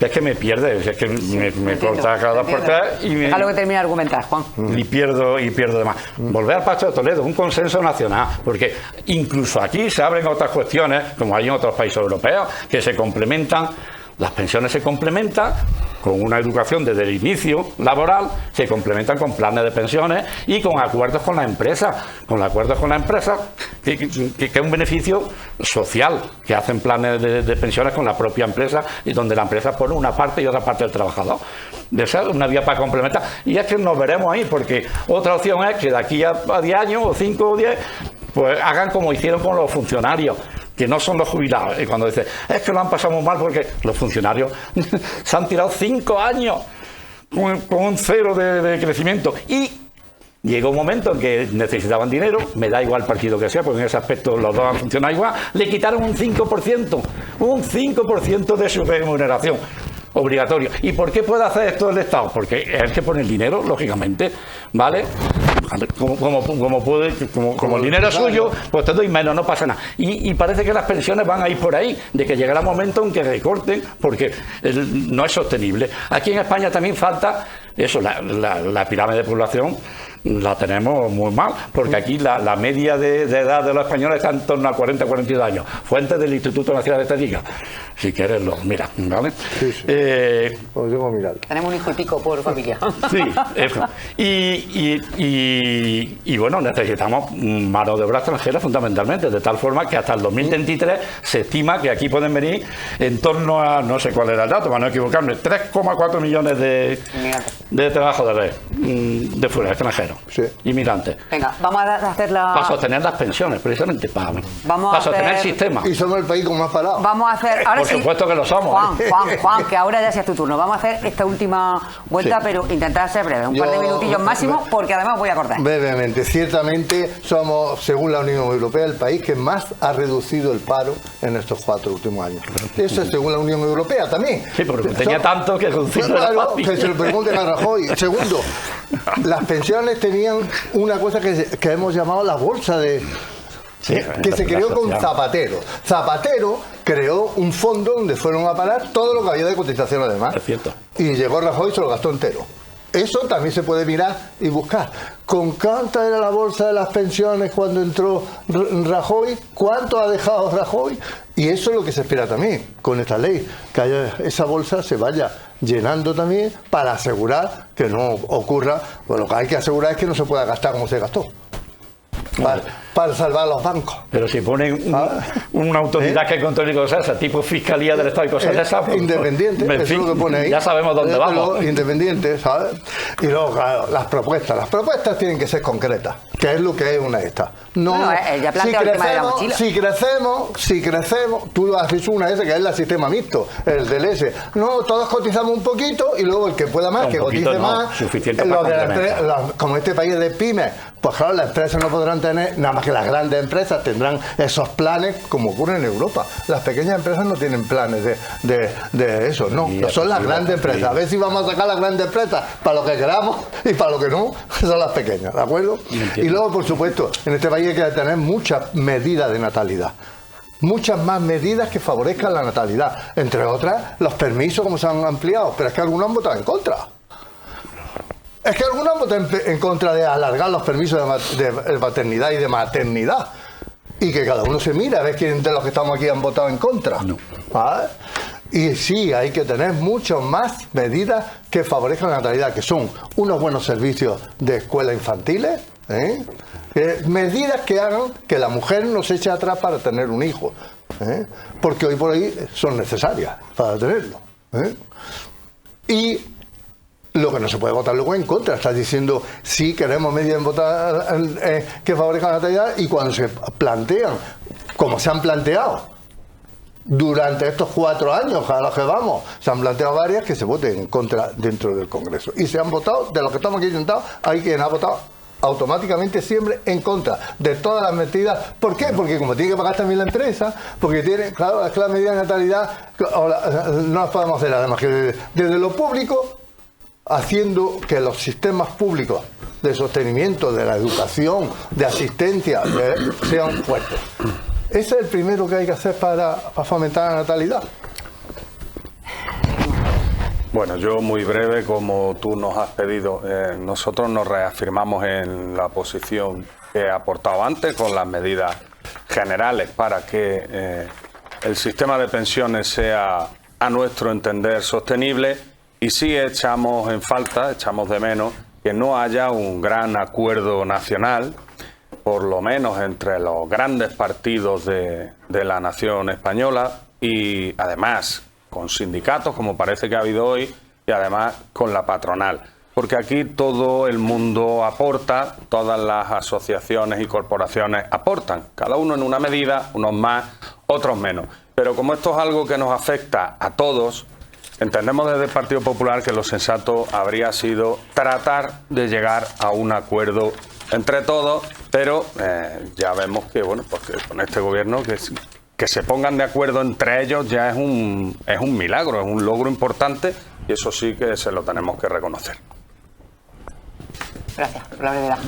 es que me pierdes, es que me corta cada dos por tres y Déjalo que termine de argumentar, Juan. y pierdo de más. Volver al Pacto de Toledo, un consenso nacional, porque incluso aquí se abren otras cuestiones, como hay en otros países europeos, que se complementan. Las pensiones se complementan con una educación desde el inicio laboral, se complementan con planes de pensiones y con acuerdos con la empresa, que es un beneficio social, que hacen planes de pensiones con la propia empresa y donde la empresa pone una parte y otra parte del trabajador. De ser una vía para complementar. Y es que nos veremos ahí, porque otra opción es que de aquí a 10 años o 5 o 10, pues hagan como hicieron con los funcionarios, que no son los jubilados. Y cuando dicen, es que lo han pasado muy mal porque los funcionarios se han tirado 5 años con un cero de crecimiento. Y llegó un momento en que necesitaban dinero, me da igual el partido que sea, porque en ese aspecto los dos han funcionado igual, le quitaron un 5% de su remuneración obligatorio. ¿Y por qué puede hacer esto el Estado? Porque es el que pone el dinero, lógicamente, ¿vale? Como el dinero es suyo, pues te doy menos, no pasa nada. Y parece que las pensiones van a ir por ahí, de que llegará el momento en que recorten, porque no es sostenible. Aquí en España también falta eso, la pirámide de población la tenemos muy mal, porque aquí la media de edad de los españoles está en torno a 40-42 años. Fuentes del Instituto Nacional de Estadística, si quieres lo mira, ¿vale? Sí, sí. Pues tengo que mirar. Tenemos un hijo y pico por familia. Sí, eso. Y bueno, necesitamos mano de obra extranjera fundamentalmente, de tal forma que hasta el 2023 se estima que aquí pueden venir en torno a, no sé cuál era el dato, para no equivocarme, 3,4 millones de trabajadores de fuera, extranjeros, Sí. inmigrantes. Venga, vamos a hacer la... Para sostener las pensiones, precisamente, para sostener el sistema. Y somos el país con más parados. Vamos a hacer... Ahora Por sí, supuesto que lo somos. Juan, que ahora ya sea tu turno. Vamos a hacer esta última vuelta, Sí. pero intentar ser breve. Un par de Yo- minutillos máximo, porque además voy a cortar. Brevemente, ciertamente somos, según la Unión Europea, el país que más ha reducido el paro en estos 4 últimos años. Eso es según la Unión Europea también. Sí, porque tenía tanto que reducirlo era Claro, fácil. que se lo pregunten a Rajoy. Segundo, las pensiones tenían una cosa que hemos llamado la bolsa de... Sí, que se creó con social. Zapatero. Zapatero creó un fondo donde fueron a parar todo lo que había de cotización además. Es cierto. Y llegó Rajoy y se lo gastó entero. Eso también se puede mirar y buscar. ¿Con cuánta era la bolsa de las pensiones cuando entró Rajoy? ¿Cuánto ha dejado Rajoy? Y eso es lo que se espera también con esta ley, que haya esa bolsa se vaya llenando también para asegurar que no ocurra. Bueno, lo que hay que asegurar es que no se pueda gastar como se gastó. Para salvar a los bancos. Pero si ponen una autoridad que controle cosas esas, tipo Fiscalía del Estado y cosas de esas, pues, Independiente, en eso fin, es lo que pone ahí. ya sabemos dónde Desde vamos. luego, independiente, ¿sabes? Y luego, claro, las propuestas tienen que ser concretas, que es lo que es una esta. No, Bueno, ya plantea el tema de la mochila. si crecemos, tú has dicho una S que es el sistema mixto, el del S. No, todos cotizamos un poquito y luego el que pueda más, Un que poquito cotice no, más. suficiente Lo para de complementar. como este país es de pymes, pues claro, las empresas no podrán tener, nada más que las grandes empresas tendrán esos planes como ocurre en Europa. Las pequeñas empresas no tienen planes de eso, no, Sí, son las sí, grandes sí. empresas. A ver si vamos a sacar las grandes empresas para lo que queramos y para lo que no, son las pequeñas, ¿de acuerdo? Entiendo. Y luego, por supuesto, en este país hay que tener muchas medidas de natalidad. Muchas más medidas que favorezcan la natalidad. Entre otras, los permisos como se han ampliado, pero es que algunos han votado en contra. Es que algunos han votado en contra de alargar los permisos de paternidad y de maternidad. Y que cada uno se mira a ver quién de los que estamos aquí han votado en contra. No. ¿Vale? Y sí, hay que tener mucho más medidas que favorezcan la natalidad, que son unos buenos servicios de escuelas infantiles, ¿eh? Medidas que hagan que la mujer no se eche atrás para tener un hijo, ¿eh? Porque hoy por hoy son necesarias para tenerlo, ¿eh? Y lo que no se puede votar luego en contra. Estás diciendo sí queremos medidas en votar que favorezcan la natalidad y cuando se plantean, como se han planteado, durante estos 4 años a los que vamos, se han planteado varias que se voten en contra dentro del Congreso. Y se han votado, de los que estamos aquí sentados, hay quien ha votado automáticamente siempre en contra de todas las medidas. ¿Por qué? Porque como tiene que pagar también la empresa, porque tiene, claro, es que la medida de natalidad no las podemos hacer además que desde lo público, haciendo que los sistemas públicos de sostenimiento, de la educación, de asistencia, sean fuertes. Ese es el primero que hay que hacer para fomentar la natalidad. Bueno, yo muy breve, como tú nos has pedido, nosotros nos reafirmamos en la posición que he aportado antes con las medidas generales para que el sistema de pensiones sea, a nuestro entender, sostenible, y sí echamos en falta, echamos de menos que no haya un gran acuerdo nacional, por lo menos entre los grandes partidos de la nación española y además con sindicatos, como parece que ha habido hoy, y además con la patronal. Porque aquí todo el mundo aporta, todas las asociaciones y corporaciones aportan, cada uno en una medida, unos más, otros menos. Pero como esto es algo que nos afecta a todos, entendemos desde el Partido Popular que lo sensato habría sido tratar de llegar a un acuerdo entre todos, pero ya vemos que, bueno, porque con este gobierno que se pongan de acuerdo entre ellos ya es un milagro, es un logro importante, y eso sí que se lo tenemos que reconocer. Gracias por la brevedad.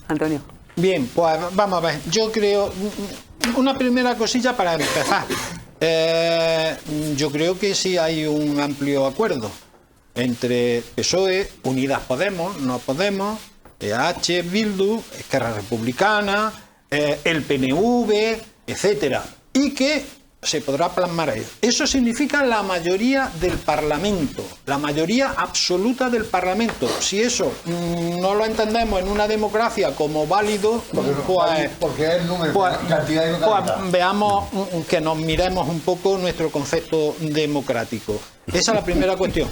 Antonio. Bien, pues vamos a ver. Yo creo, una primera cosilla para empezar. Yo creo que sí hay un amplio acuerdo entre PSOE, Unidas Podemos, No Podemos, EH, Bildu, Esquerra Republicana, el PNV, etcétera, y que se podrá plasmar ahí. Eso significa la mayoría del Parlamento, la mayoría absoluta del Parlamento. Si eso no lo entendemos en una democracia como válido, porque es número, cantidad y no calidad. Pues veamos, que nos miremos un poco nuestro concepto democrático. Esa es la primera cuestión.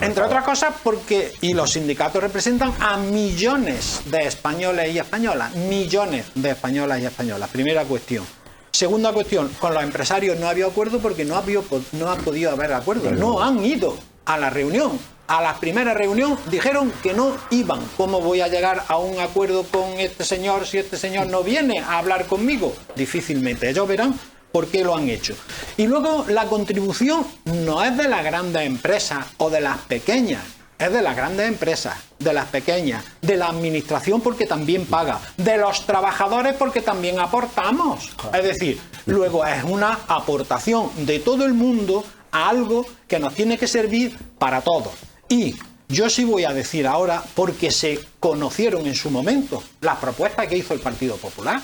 Entre otras cosas porque, y los sindicatos representan a millones de españoles y españolas, millones de españolas y españolas. Primera cuestión. Segunda cuestión, con los empresarios no había acuerdo porque no ha podido haber acuerdo. No han ido a la reunión. A la primera reunión dijeron que no iban. ¿Cómo voy a llegar a un acuerdo con este señor si este señor no viene a hablar conmigo? Difícilmente. Ellos verán por qué lo han hecho. Y luego la contribución no es de las grandes empresas o de las pequeñas. Es de las grandes empresas, de las pequeñas, de la administración porque también paga, de los trabajadores porque también aportamos. Es decir, luego es una aportación de todo el mundo a algo que nos tiene que servir para todos. Y yo sí voy a decir ahora, porque se conocieron en su momento las propuestas que hizo el Partido Popular.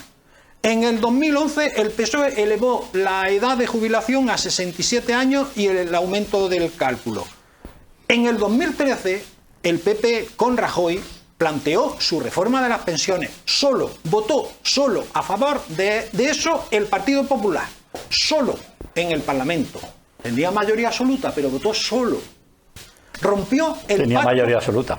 En el 2011 el PSOE elevó la edad de jubilación a 67 años y el aumento del cálculo. En el 2013, el PP con Rajoy planteó su reforma de las pensiones. Votó solo a favor de eso el Partido Popular. Solo en el Parlamento. Tendría mayoría absoluta, pero votó solo. Rompió el Tenía pacto. Mayoría absoluta.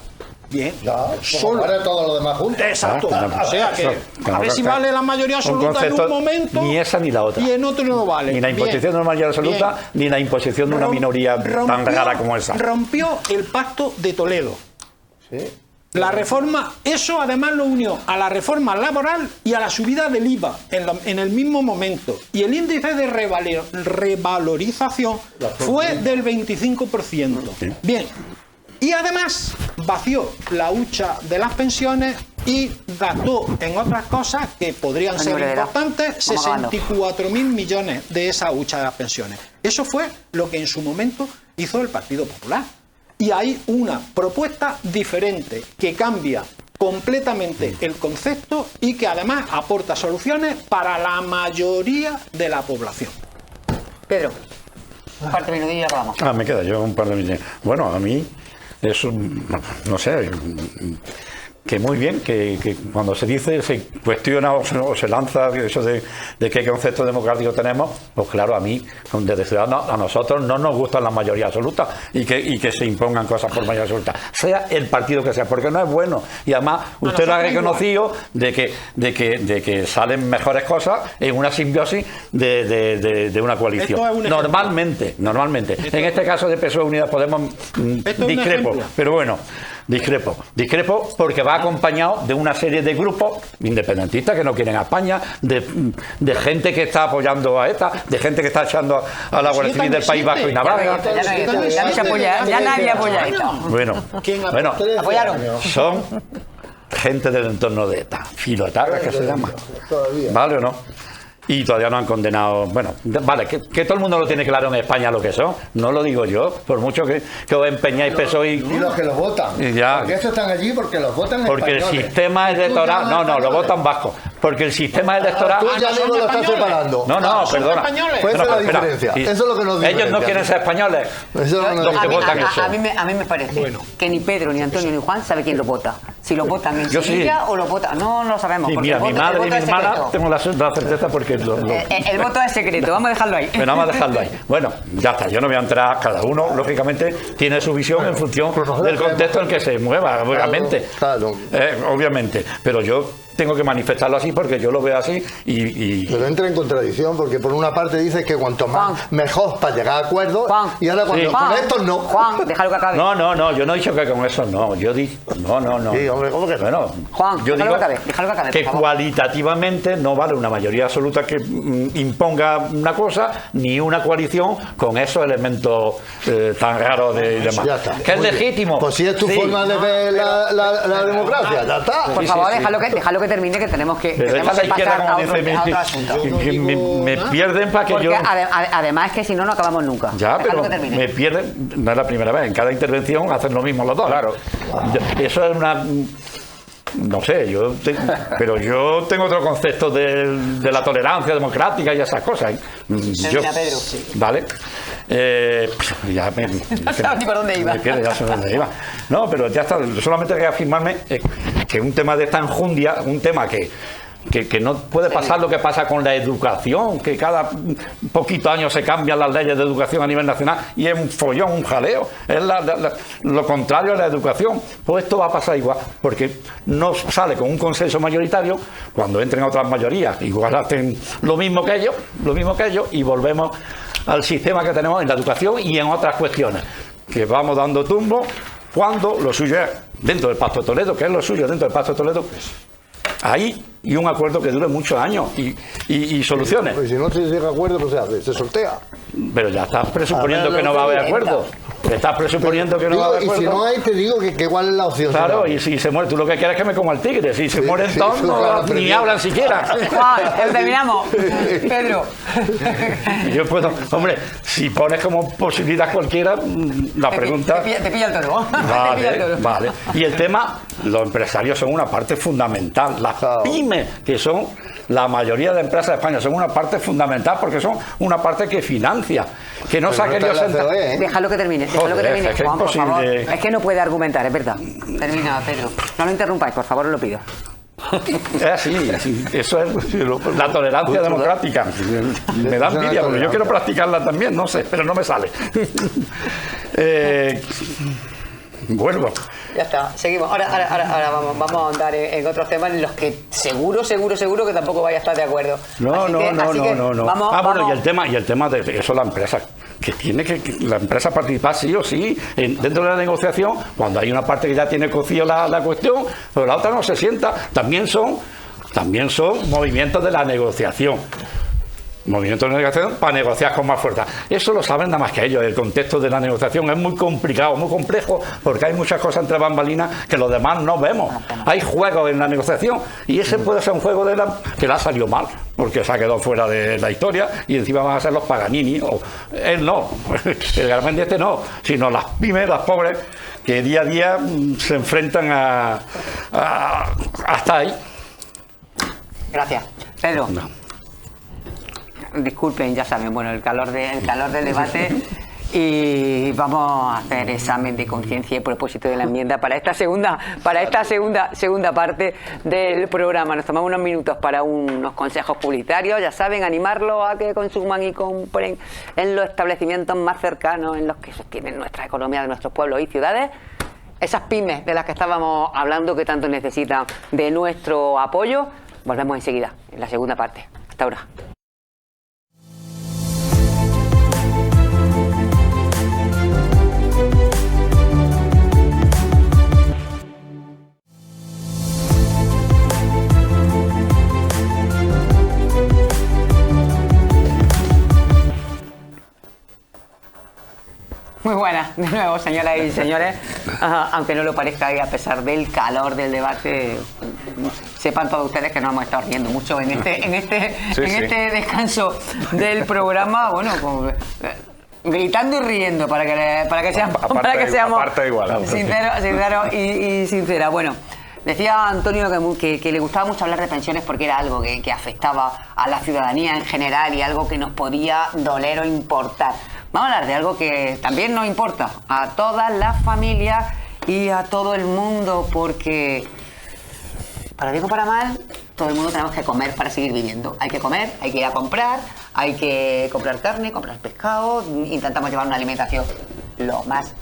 Bien, Solo para todo lo demás juntos. Exacto. O sea que a ver si vale la mayoría absoluta en un momento. Ni esa ni la otra. Y en otro no vale. Ni la imposición de una mayoría absoluta, ni la imposición de una minoría tan rara como esa. Rompió el pacto de Toledo. Sí. La reforma, eso además lo unió a la reforma laboral y a la subida del IVA en el mismo momento. Y el índice de revalorización fue del 25%. Sí. Bien. Y además vació la hucha de las pensiones y gastó en otras cosas que podrían ser importantes 64.000 millones de esa hucha de las pensiones. Eso fue lo que en su momento hizo el Partido Popular. Y hay una propuesta diferente que cambia completamente el concepto y que además aporta soluciones para la mayoría de la población. Pedro, un par de minutos y acabamos. Me queda yo un par de minutos. Bueno, a mí eso, no sé, que muy bien, que cuando se dice, se cuestiona o se lanza eso de qué concepto democrático tenemos, pues claro, a mí, desde Ciudadanos, a nosotros no nos gustan las mayorías absolutas y que se impongan cosas por mayoría absoluta, sea el partido que sea, porque no es bueno. Y además, usted lo ha reconocido de que salen mejores cosas en una simbiosis de una coalición. Normalmente. En este caso de PSOE Unidas Podemos discrepo, pero bueno. Discrepo porque va acompañado de una serie de grupos independentistas que no quieren a España, de gente que está apoyando a ETA, de gente que está echando a la Guardia Civil del País Vasco y Navarra. Ya nadie apoya a ETA. Bueno, son gente del entorno de ETA, filoetarras que se llama. ¿Vale o no? Y todavía no han condenado. Bueno, vale, que todo el mundo lo tiene claro en España lo que son. No lo digo yo, por mucho que os empeñáis PSOE y los que los votan. Ya. Porque estos están allí porque los votan porque españoles. El sistema electoral. No, lo votan vascos. Porque el sistema electoral. Tú ya mismo lo estás separando. No, perdona. Pues esa es la diferencia. Eso es lo que nos diferencia. Ellos no quieren ser españoles. Los que votan eso. A mí me parece que ni Pedro, ni Antonio, ni Juan sabe quién lo vota. Si lo votan en Sevilla o lo votan. No lo sabemos. Sí, mira, mi madre y mi hermana tengo la certeza porque el voto es secreto, vamos a dejarlo ahí. Pero vamos a dejarlo ahí. Bueno, ya está, yo no voy a entrar, cada uno, lógicamente, tiene su visión en función del contexto en que se mueva, obviamente. Claro. Obviamente, pero yo tengo que manifestarlo así porque yo lo veo así Pero entra en contradicción porque por una parte dices que cuanto más mejor para llegar a acuerdos y ahora cuando con estos no. Juan, déjalo que acabe. No, yo no he dicho que con eso no, yo digo, no. Sí, hombre, ¿cómo que no? Bueno, Juan, yo digo déjalo que acabe, que cualitativamente no vale una mayoría absoluta que imponga una cosa, ni una coalición con esos elementos tan raros de demás. Ya está. Que es legítimo. Pues si es tu forma de ver la democracia, ya está. Por favor, déjalo que termine, que tenemos que pasar a otro asunto. Me pierden para que porque yo. Además es que si no acabamos nunca. Ya, pero me pierden, no es la primera vez, en cada intervención hacen lo mismo los dos. Claro. Eso es una. No sé, pero yo tengo otro concepto de la tolerancia democrática y esas cosas. Pedro. ¿Vale? Ya no sabes ni por dónde iba. Ya sé dónde iba. No, pero ya está. Solamente reafirmarme que un tema de esta enjundia, un tema que no puede pasar lo que pasa con la educación, que cada poquito años se cambian las leyes de educación a nivel nacional y es un follón, un jaleo, es lo contrario a la educación. Pues esto va a pasar igual, porque no sale con un consenso mayoritario. Cuando entren otras mayorías igual hacen lo mismo que ellos y volvemos al sistema que tenemos en la educación y en otras cuestiones, que vamos dando tumbo cuando lo suyo es dentro del Pacto de Toledo, que es lo suyo dentro del Pacto de Toledo, ahí, y un acuerdo que dure muchos años y soluciones. Pues si no se llega a acuerdo, pues se sortea. Pero ya estás presuponiendo que no va a haber acuerdo. Estás presuponiendo que no va a haber acuerdo. Y si no hay, te digo que cuál es la opción. Claro, y si se muere, tú lo que quieres es que me coma el tigre. Si se muere entonces, ni hablan siquiera. Terminamos. Pedro. Yo puedo, hombre, si pones como posibilidad cualquiera, la pregunta. Te pilla el toro. Vale. Y el tema, los empresarios son una parte fundamental. Las pymes, que son la mayoría de empresas de España, son una parte fundamental porque son una parte que financia, que no se ha querido sentar. Déjalo que termine. Es que Juan, por favor. es Es que no puede argumentar, es verdad. Termina, Pedro. No lo interrumpáis, por favor, os lo pido. Es así, eso es la tolerancia democrática. Me da envidia porque yo quiero practicarla también, no sé, pero no me sale. Vuelvo. Ya está, seguimos. Ahora vamos a ahondar en otros temas en los que seguro que tampoco vaya a estar de acuerdo. No. Bueno, y el tema de eso, la empresa, que tiene que la empresa participar sí o sí dentro de la negociación, cuando hay una parte que ya tiene cocido la cuestión, pero la otra no se sienta. También son movimientos de la negociación. Movimientos de negociación para negociar con más fuerza. Eso lo saben nada más que ellos. El contexto de la negociación es muy complicado, muy complejo, porque hay muchas cosas entre bambalinas que los demás no vemos. Hay juegos en la negociación y ese puede ser un juego que le ha salido mal, porque se ha quedado fuera de la historia y encima van a ser los Paganini, o él no, el Garmendi este no, sino las pymes, las pobres, que día a día se enfrentan hasta ahí. Gracias. Pedro. No. Disculpen, ya saben, bueno, el calor del debate Y vamos a hacer examen de conciencia y propósito de la enmienda para esta segunda parte del programa. Nos tomamos unos minutos para unos consejos publicitarios. Ya saben, animarlos a que consuman y compren en los establecimientos más cercanos, en los que sostienen nuestra economía de nuestros pueblos y ciudades. Esas pymes de las que estábamos hablando, que tanto necesitan de nuestro apoyo. Volvemos enseguida, en la segunda parte. Hasta ahora. Muy buenas, de nuevo, señoras y señores. Aunque no lo parezca, y a pesar del calor del debate, sepan todos ustedes que nos hemos estado riendo mucho en este descanso del programa. Bueno, gritando y riendo para que seamos sinceros y sinceras. Bueno, decía Antonio que le gustaba mucho hablar de pensiones porque era algo que afectaba a la ciudadanía en general y algo que nos podía doler o importar. Vamos a hablar de algo que también nos importa a todas las familias y a todo el mundo, porque para bien o para mal, todo el mundo tenemos que comer para seguir viviendo. Hay que comer, hay que ir a comprar, hay que comprar carne, comprar pescado, intentamos llevar una alimentación lo más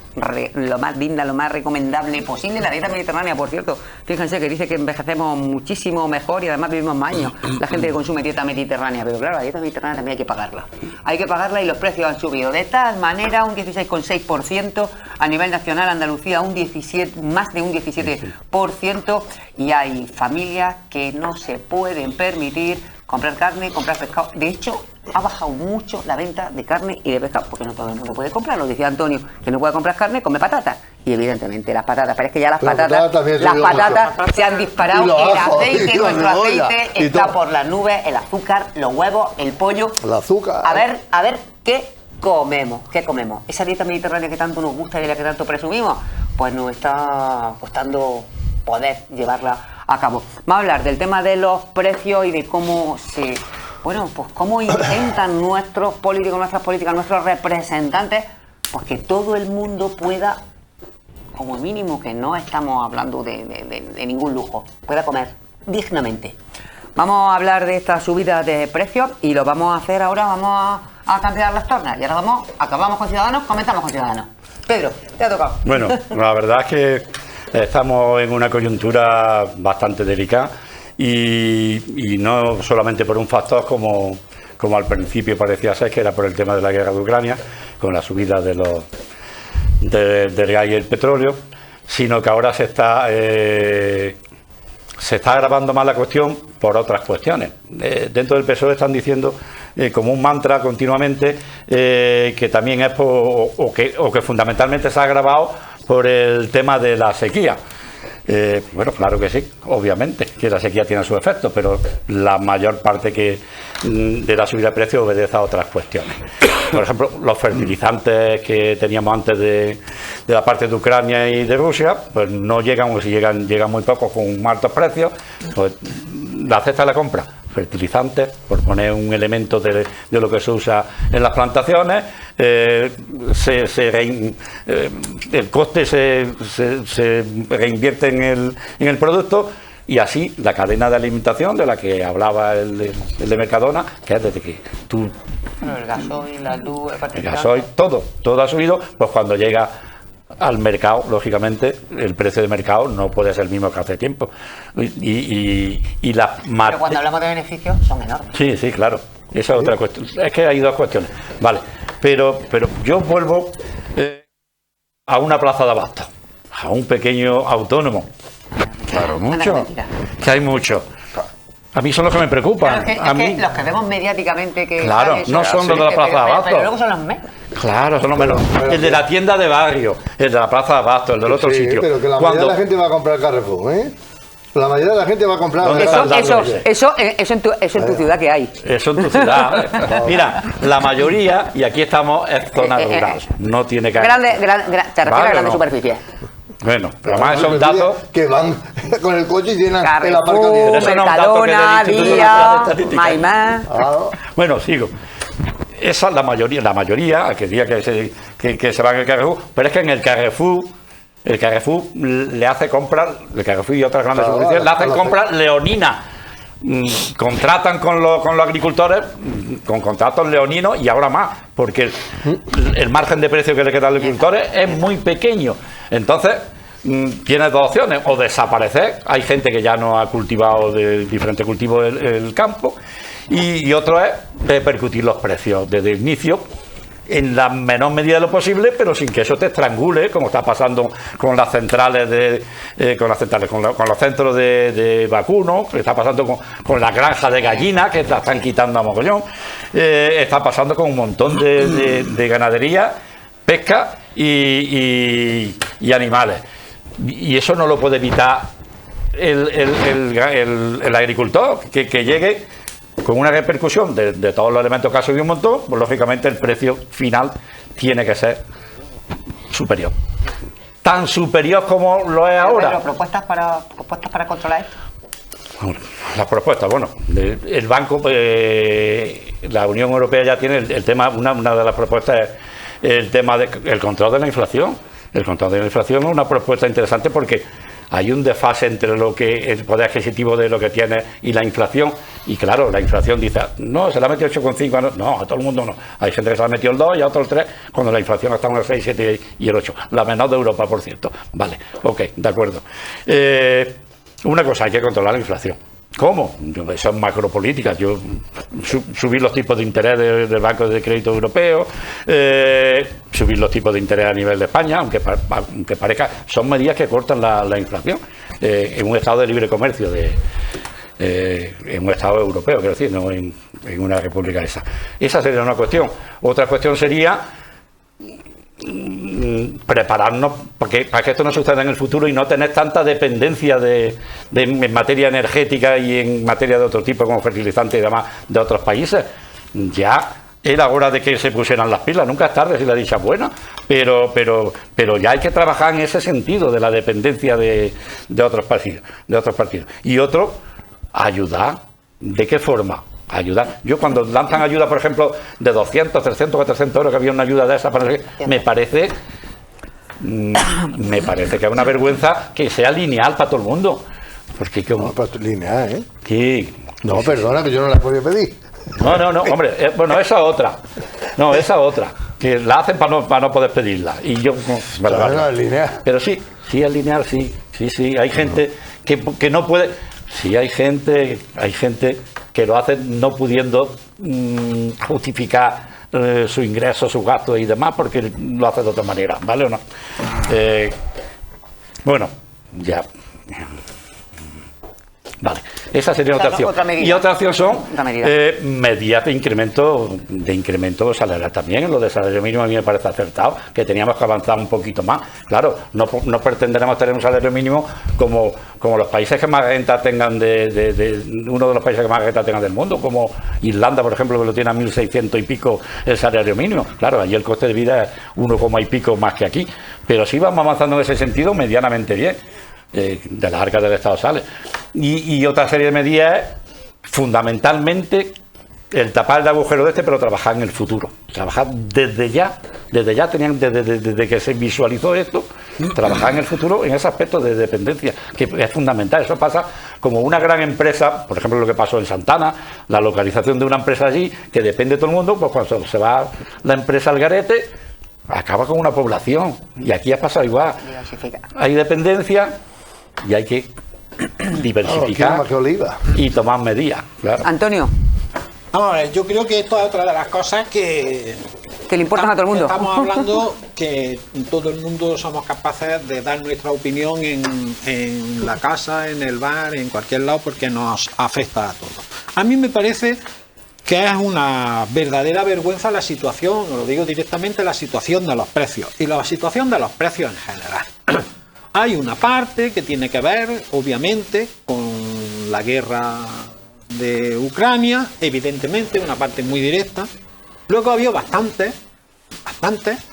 digna, lo más recomendable posible. La dieta mediterránea, por cierto, fíjense que dice que envejecemos muchísimo mejor y además vivimos más años la gente que consume dieta mediterránea, pero claro, la dieta mediterránea también hay que pagarla y los precios han subido de tal manera un 16,6%, a nivel nacional Andalucía más de un 17%, y hay familias que no se pueden permitir comprar carne, comprar pescado. De hecho, ha bajado mucho la venta de carne y de pescado, porque no todo el mundo puede comprarlo. Decía Antonio, que no puede comprar carne, come patatas. Y evidentemente las patatas, pero es que ya las patatas se han disparado. El aceite, nuestro aceite está por las nubes, el azúcar, los huevos, el pollo. El azúcar. A ver qué comemos. Esa dieta mediterránea que tanto nos gusta y de la que tanto presumimos, pues nos está costando poder llevarla a cabo. Vamos a hablar del tema de los precios y de cómo cómo intentan nuestros políticos, nuestras políticas, nuestros representantes, pues que todo el mundo pueda, como mínimo, que no estamos hablando de ningún lujo, pueda comer dignamente. Vamos a hablar de esta subida de precios y lo vamos a hacer ahora. Vamos a cambiar las tornas y ahora acabamos con Ciudadanos, comentamos con Ciudadanos. Pedro, te ha tocado. Bueno, la verdad es que estamos en una coyuntura bastante delicada y no solamente por un factor como al principio parecía ser, que era por el tema de la guerra de Ucrania, con la subida del gas y el petróleo, sino que ahora se está agravando más la cuestión por otras cuestiones. Dentro del PSOE están diciendo como un mantra continuamente que también es o que fundamentalmente se ha agravado por el tema de la sequía. Bueno, claro que sí, obviamente, que la sequía tiene sus efectos, pero la mayor parte de la subida de precios obedece a otras cuestiones. Por ejemplo, los fertilizantes que teníamos antes de la parte de Ucrania y de Rusia, pues no llegan, o si llegan muy pocos con altos precios. Pues la cesta de la compra, fertilizantes, por poner un elemento de lo que se usa en las plantaciones, el coste se reinvierte en el producto, y así la cadena de alimentación de la que hablaba el de Mercadona, que es desde que tú... El gasoil, la luz, el gasoil, todo ha subido. Pues cuando llega al mercado, lógicamente, el precio de mercado no puede ser el mismo que hace tiempo. Pero cuando hablamos de beneficios, son enormes. Sí, claro. Esa es otra cuestión. Es que hay dos cuestiones. Vale. Pero yo vuelvo a una plaza de abasto, a un pequeño autónomo. Claro, mucho. Que hay mucho. A mí son los que me preocupan. Claro, es que los que vemos mediáticamente que... Claro, no son los de la plaza de abasto. Pero luego son los menos. Claro, son los menos. El de la tienda de barrio, el de la plaza de abasto, el del otro sitio. Pero que la mayoría de la gente va a comprar Carrefour, ¿eh? La mayoría de la gente va a comprar... Eso en tu ciudad que hay. Eso en tu ciudad. Mira, la mayoría, y aquí estamos, es zona rural. No tiene que... Te refieres a grandes superficies. Bueno, pero además son datos que van con el coche y llenan el aparcamiento. Mercadona, Día, Maimá. Bueno, sigo. esa es la mayoría, que diga que se va en el Carrefour, pero es que en el Carrefour le hace comprar, el Carrefour y otras grandes superficies le hacen comprar leonina. Contratan con los agricultores con contratos leoninos y ahora más, porque el margen de precio que le queda a los agricultores es muy pequeño. Entonces tienes dos opciones: o desaparecer, hay gente que ya no ha cultivado de diferentes cultivos el campo, y otro es repercutir los precios desde el inicio en la menor medida de lo posible, pero sin que eso te estrangule, como está pasando con las centrales con los centros de vacuno, que está pasando con la granja de gallinas, que la están quitando a mogollón, está pasando con un montón de ganadería, pesca y animales. Y eso no lo puede evitar el agricultor, que llegue con una repercusión de todos los elementos que ha subido un montón. Pues lógicamente el precio final tiene que ser superior, tan superior como lo es ahora. Pero propuestas para controlar esto. Las propuestas, bueno, el banco, la Unión Europea ya tiene el tema, una de las propuestas es el tema del control de la inflación. El control de la inflación es una propuesta interesante, porque hay un desfase entre lo que el poder adquisitivo de lo que tiene y la inflación. Y claro, la inflación dice, no, se la ha metido 8,5, no, a todo el mundo no. Hay gente que se la ha metido el 2 y a otro el 3, cuando la inflación está en el 6, 7 y el 8. La menor de Europa, por cierto. Vale, ok, de acuerdo. Una cosa, hay que controlar la inflación. ¿Cómo? Eso es macropolítica. Subir los tipos de interés del Banco de Crédito Europeo, subir los tipos de interés a nivel de España, aunque parezca, son medidas que cortan la inflación en un estado de libre comercio, en un estado europeo, quiero decir, no en una república esa. Esa sería una cuestión. Otra cuestión sería prepararnos para que esto no suceda en el futuro y no tener tanta dependencia en materia energética y en materia de otro tipo, como fertilizantes y demás, de otros países. Ya era hora de que se pusieran las pilas. Nunca es tarde si la dicha es buena, pero ya hay que trabajar en ese sentido de la dependencia de otros partidos. Y otro, ayudar. ¿De qué forma? Ayudar. Yo cuando lanzan ayuda, por ejemplo, de 200, 300, 400 euros, que había una ayuda de esa, me parece que es una vergüenza que sea lineal para todo el mundo. Porque no, lineal, ¿eh? Sí. No, perdona, que yo no la he podido pedir. No, hombre, bueno, esa otra. No, esa otra. Que la hacen para no poder pedirla. Y yo... No, es lineal. Pero sí es lineal, sí. Hay gente que no puede... Sí, hay gente que lo hace no pudiendo justificar su ingreso, sus gastos y demás, porque lo hace de otra manera, ¿vale o no? Bueno, ya. Vale, esa sería otra opción. Y otra opción son medidas de incremento salarial también. En lo de salario mínimo a mí me parece acertado, que teníamos que avanzar un poquito más. Claro, no pretenderemos tener un salario mínimo como los países que más renta tengan uno de los países que más renta tengan del mundo, como Irlanda, por ejemplo, que lo tiene a 1.600 y pico el salario mínimo. Claro, allí el coste de vida es 1, y pico más que aquí. Pero sí vamos avanzando en ese sentido medianamente bien. De las arcas del Estado sale. Y otra serie de medidas es fundamentalmente el tapar el agujero pero trabajar en el futuro, trabajar desde ya tenían desde que se visualizó esto, trabajar en el futuro en ese aspecto de dependencia, que es fundamental. Eso pasa como una gran empresa, por ejemplo lo que pasó en Santana, la localización de una empresa allí que depende de todo el mundo, pues cuando se va la empresa al garete acaba con una población, y aquí ha pasado igual. Hay dependencia y hay que diversificar y tomar medidas, claro. Antonio. Vamos a ver, yo creo que esto es otra de las cosas que le importan a todo el mundo. Estamos hablando que todo el mundo somos capaces de dar nuestra opinión en la casa, en el bar, en cualquier lado, porque nos afecta a todos. A mí me parece que es una verdadera vergüenza la situación, os lo digo directamente, la situación de los precios y la situación de los precios en general. Hay una parte que tiene que ver, obviamente, con la guerra de Ucrania, evidentemente, una parte muy directa. Luego había bastantes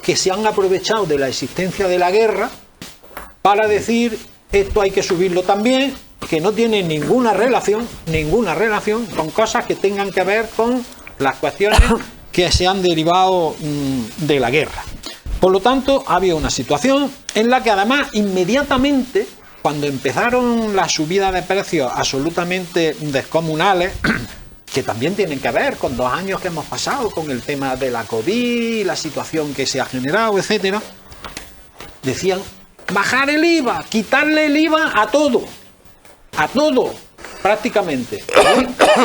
que se han aprovechado de la existencia de la guerra para decir esto hay que subirlo también, que no tiene ninguna relación con cosas que tengan que ver con las cuestiones que se han derivado de la guerra. Por lo tanto, había una situación en la que además inmediatamente, cuando empezaron las subidas de precios absolutamente descomunales, que también tienen que ver con 2 años que hemos pasado con el tema de la COVID, la situación que se ha generado, etcétera, decían bajar el IVA, quitarle el IVA a todo, prácticamente.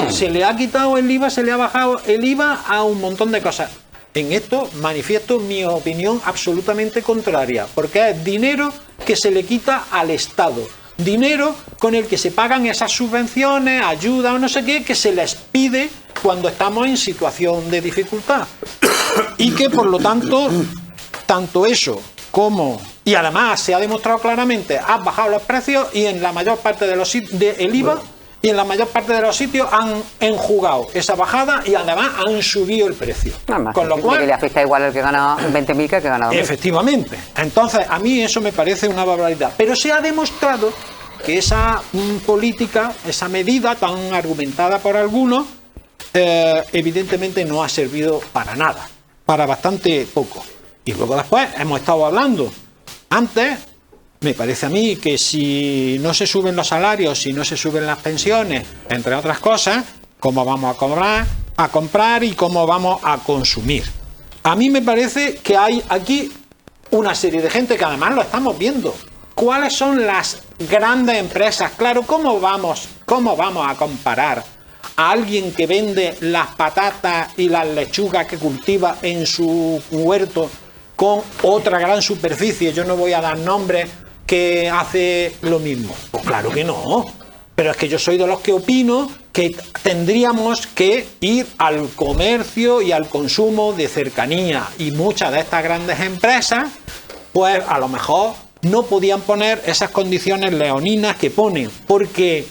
Se le ha quitado el IVA, se le ha bajado el IVA a un montón de cosas. En esto manifiesto mi opinión absolutamente contraria, porque es dinero que se le quita al Estado, dinero con el que se pagan esas subvenciones, ayuda o no sé qué, que se les pide cuando estamos en situación de dificultad. Y que por lo tanto, tanto eso como... Y además se ha demostrado claramente, han bajado los precios y en la mayor parte de los sitios, el IVA, y en la mayor parte de los sitios han enjugado esa bajada y además han subido el precio. Nada, con lo cual, que le afecta igual el que gana 20.000 que el que gana 2.000. Efectivamente. Entonces, a mí eso me parece una barbaridad. Pero se ha demostrado que esa política, esa medida tan argumentada por algunos, evidentemente no ha servido para nada, para bastante poco. Y luego después hemos estado hablando antes. Me parece a mí que si no se suben los salarios, si no se suben las pensiones, entre otras cosas, ¿cómo vamos a comprar y cómo vamos a consumir? A mí me parece que hay aquí una serie de gente que además lo estamos viendo. ¿Cuáles son las grandes empresas? Claro, ¿cómo vamos a comparar a alguien que vende las patatas y las lechugas que cultiva en su huerto con otra gran superficie? Yo no voy a dar nombres, que hace lo mismo. Pues claro que no, pero es que yo soy de los que opino que tendríamos que ir al comercio y al consumo de cercanía, y muchas de estas grandes empresas pues a lo mejor no podían poner esas condiciones leoninas que ponen, porque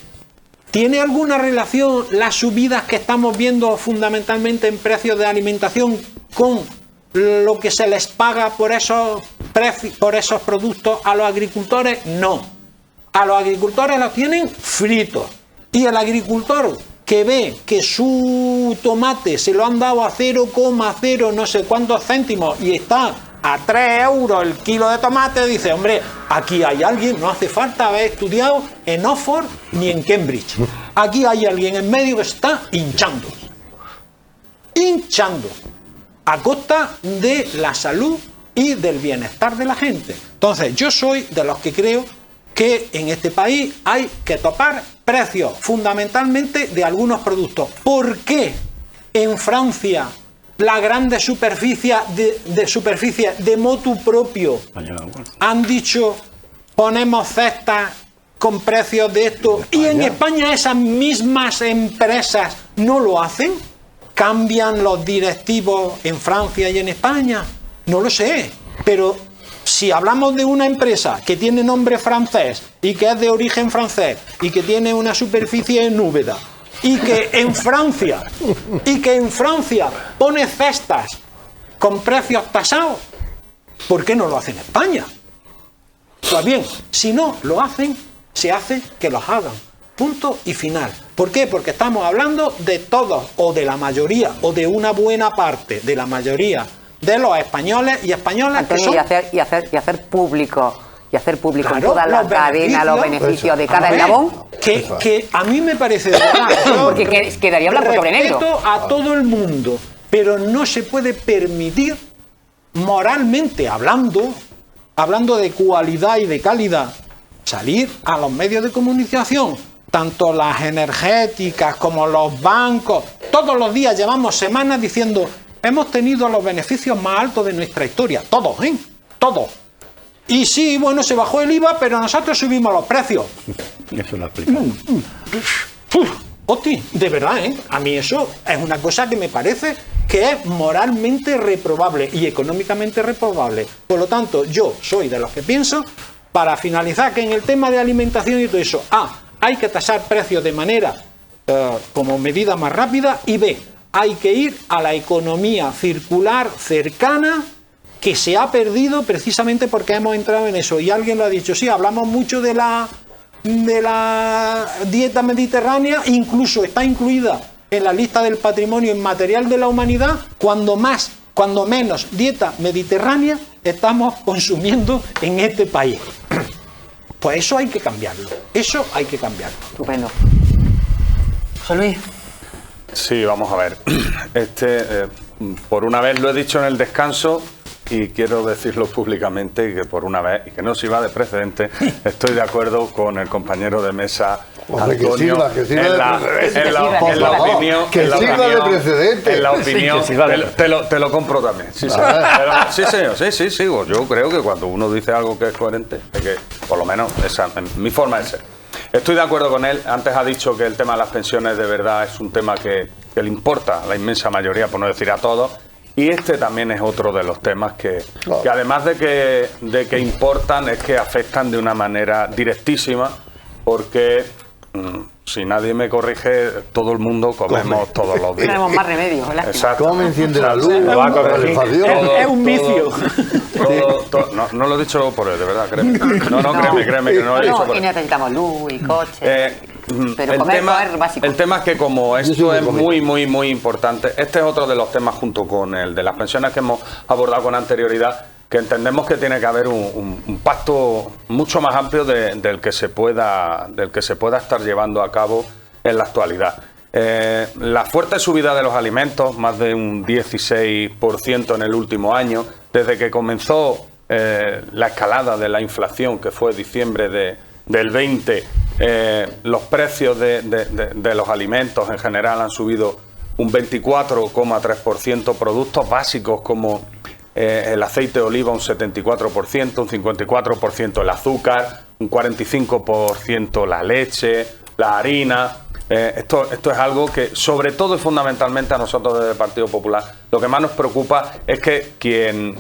¿tiene alguna relación las subidas que estamos viendo fundamentalmente en precios de alimentación con lo que se les paga por esos productos a los agricultores? No. A los agricultores los tienen fritos. Y el agricultor que ve que su tomate se lo han dado a 0,0 no sé cuántos céntimos y está a 3 euros el kilo de tomate, dice, hombre, aquí hay alguien, no hace falta haber estudiado en Oxford ni en Cambridge. Aquí hay alguien en medio que está hinchando. A costa de la salud y del bienestar de la gente. Entonces, yo soy de los que creo que en este país hay que topar precios fundamentalmente de algunos productos. ¿Por qué en Francia las grandes superficies de motu propio han dicho ponemos cestas con precios de esto, y en España esas mismas empresas no lo hacen? ¿Cambian los directivos en Francia y en España? No lo sé, pero si hablamos de una empresa que tiene nombre francés y que es de origen francés y que tiene una superficie en Úbeda y que en Francia pone cestas con precios tasados, ¿por qué no lo hace en España? Pues bien, si no lo hacen, se hace que los hagan. Punto y final. ¿Por qué? Porque estamos hablando de todos, o de la mayoría, o de una buena parte de la mayoría de los españoles y españolas, Antonio, que son... y hacer público Claro, en toda la cadena los beneficios de cada eslabón. Que a mí me parece de verdad, porque quedaría blanco sobre negro. Respeto a todo el mundo, pero no se puede permitir, moralmente hablando de cualidad y de calidad, salir a los medios de comunicación, tanto las energéticas como los bancos, todos los días, llevamos semanas diciendo, hemos tenido los beneficios más altos de nuestra historia, todos, todos. Y sí, bueno, se bajó el IVA, pero nosotros subimos los precios. Eso lo explica. Hostia, de verdad, a mí eso es una cosa que me parece que es moralmente reprobable y económicamente reprobable. Por lo tanto, yo soy de los que pienso, para finalizar, que en el tema de alimentación y todo eso, hay que tasar precios de manera como medida más rápida, y B, hay que ir a la economía circular cercana, que se ha perdido precisamente porque hemos entrado en eso. Y alguien lo ha dicho, sí, hablamos mucho de la dieta mediterránea, incluso está incluida en la lista del patrimonio inmaterial de la humanidad cuando menos dieta mediterránea estamos consumiendo en este país. Pues eso hay que cambiarlo. Eso hay que cambiarlo. Estupendo. José Luis. Sí, vamos a ver. Por una vez lo he dicho en el descanso y quiero decirlo públicamente, que por una vez, y que no sirva de precedente, estoy de acuerdo con el compañero de mesa, Antonio, en la opinión, te lo compro también. Sí, señor, sí, sigo. Yo creo que cuando uno dice algo que es coherente, es que, por lo menos, esa es mi forma de ser. Estoy de acuerdo con él. Antes ha dicho que el tema de las pensiones de verdad es un tema que le importa a la inmensa mayoría, por no decir a todos. Y este también es otro de los temas que además de que importan, es que afectan de una manera directísima, porque si nadie me corrige, todo el mundo comemos todos los días. Tenemos más remedios, ¿verdad? Exacto. ¿Cómo enciende la luz? Es un vicio. No lo he dicho por él, de verdad, créeme. Créeme que no lo he dicho por y él. necesitamos luz y coches. Pero comer básico. El tema es que como esto es muy importante, este es otro de los temas junto con el de las pensiones que hemos abordado con anterioridad, que entendemos que tiene que haber un pacto mucho más amplio del que se pueda estar llevando a cabo en la actualidad. La fuerte subida de los alimentos, más de un 16% en el último año, desde que comenzó la escalada de la inflación, que fue diciembre del 20, los precios de los alimentos en general han subido un 24,3%, productos básicos como el aceite de oliva un 74%, un 54% el azúcar, un 45% la leche, la harina. Esto es algo que, sobre todo y fundamentalmente a nosotros desde el Partido Popular, lo que más nos preocupa es que quien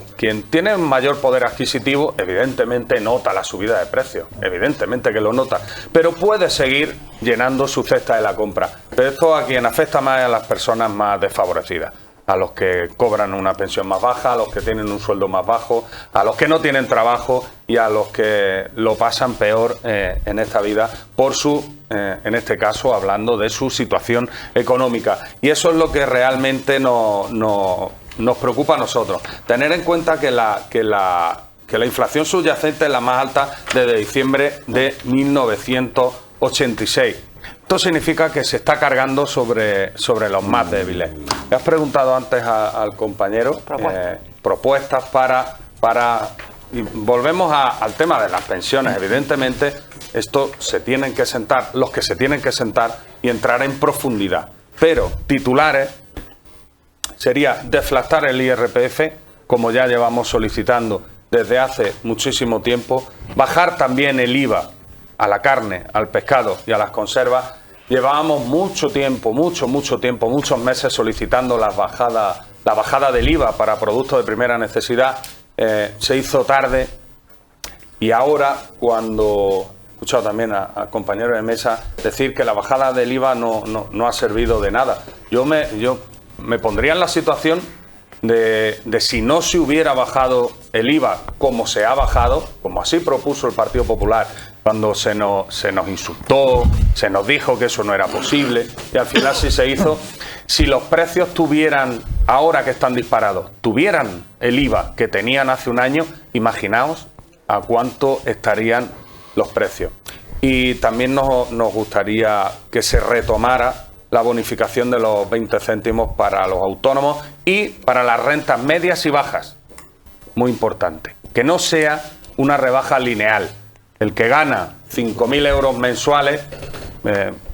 tiene un mayor poder adquisitivo, evidentemente nota la subida de precios, evidentemente que lo nota, pero puede seguir llenando su cesta de la compra. Pero esto a quien afecta más es a las personas más desfavorecidas, a los que cobran una pensión más baja, a los que tienen un sueldo más bajo, a los que no tienen trabajo y a los que lo pasan peor en esta vida por en este caso, hablando de su situación económica. Y eso es lo que realmente nos preocupa a nosotros. Tener en cuenta que la inflación subyacente es la más alta desde diciembre de 1986. Esto significa que se está cargando sobre los más débiles. Me has preguntado antes al compañero propuestas para y volvemos al tema de las pensiones. Evidentemente, esto se tienen que sentar, los que se tienen que sentar y entrar en profundidad. Pero titulares sería deflactar el IRPF, como ya llevamos solicitando desde hace muchísimo tiempo, bajar también el IVA a la carne, al pescado y a las conservas. Llevábamos muchos meses solicitando la bajada del IVA para productos de primera necesidad. Se hizo tarde y ahora, cuando he escuchado también a compañeros de mesa decir que la bajada del IVA no ha servido de nada, yo me pondría en la situación de si no se hubiera bajado el IVA como se ha bajado, como así propuso el Partido Popular, cuando se nos insultó, se nos dijo que eso no era posible, y al final sí se hizo. Si los precios tuvieran, ahora que están disparados, tuvieran el IVA que tenían hace un año, imaginaos a cuánto estarían los precios. Y también nos gustaría que se retomara la bonificación de los 20 céntimos para los autónomos y para las rentas medias y bajas. Muy importante. Que no sea una rebaja lineal. El que gana 5.000 euros mensuales,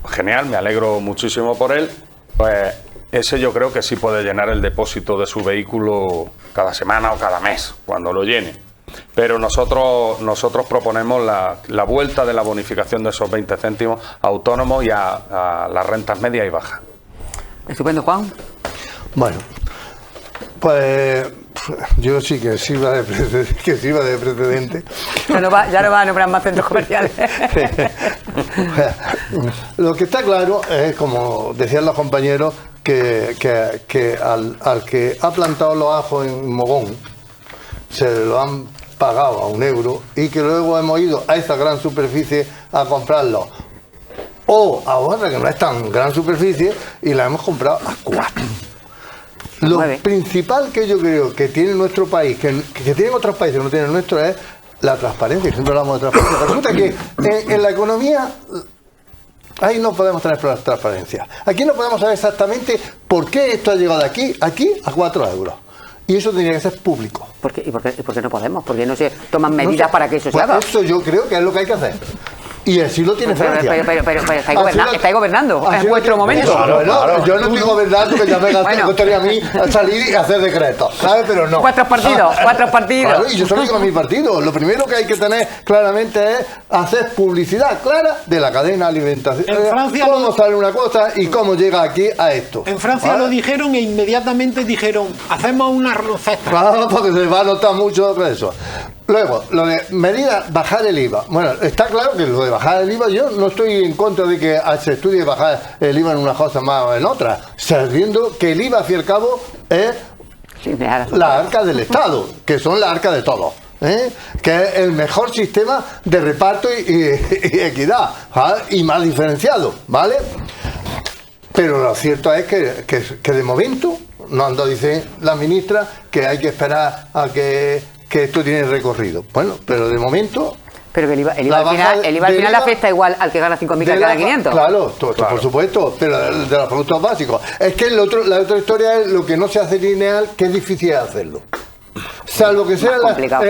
genial, me alegro muchísimo por él, pues ese yo creo que sí puede llenar el depósito de su vehículo cada semana o cada mes, cuando lo llene. Pero nosotros proponemos la vuelta de la bonificación de esos 20 céntimos a autónomos y a las rentas medias y bajas. Estupendo, Juan. Bueno, pues yo sí que sirva de precedente. Ya no va a nombrar más centros comerciales. Lo que está claro es, como decían los compañeros, que al que ha plantado los ajos en Mogón se lo han pagado a €1 y que luego hemos ido a esa gran superficie a comprarlos o a otra que no es tan gran superficie y la hemos comprado a 4. Lo principal que yo creo que tiene nuestro país, que tienen otros países que no tienen el nuestro, es la transparencia. Siempre hablamos de transparencia. Resulta que en la economía ahí no podemos tener transparencia. Aquí no podemos saber exactamente por qué esto ha llegado aquí a 4 euros. Y eso tendría que ser público. ¿Por qué no podemos? ¿Por qué no se toman medidas para que eso se haga? Eso yo creo que es lo que hay que hacer. Y así lo tiene Francia. Pero estáis gobernando. Es vuestro momento. Claro. Yo no estoy gobernando, que ya me gustaría a mí salir y hacer decretos, ¿sabes? Pero no. 4 partidos. Claro, y yo solo digo a mi partido. Lo primero que hay que tener claramente es hacer publicidad clara de la cadena alimentación. En Francia cómo sale una cosa y cómo llega aquí a esto. En Francia lo dijeron e inmediatamente dijeron, hacemos una receta. Claro, porque se va a notar mucho eso. Luego, lo de medidas, bajar el IVA. Bueno, está claro que lo de bajar el IVA, yo no estoy en contra de que se estudie bajar el IVA en una cosa más o en otra, sabiendo que el IVA, al fin y al cabo, es la arca del Estado, que son la arca de todos. Que es el mejor sistema de reparto y equidad, ¿vale? Y más diferenciado, ¿vale? Pero lo cierto es que de momento, dice la ministra, que hay que esperar a que esto tiene recorrido. Bueno, pero de momento... Pero que el IVA al final afecta igual al que gana 5.000 que cada 500. Claro, por supuesto, pero de los productos básicos. Es que la otra historia es lo que no se hace lineal, que es difícil hacerlo. Salvo que sea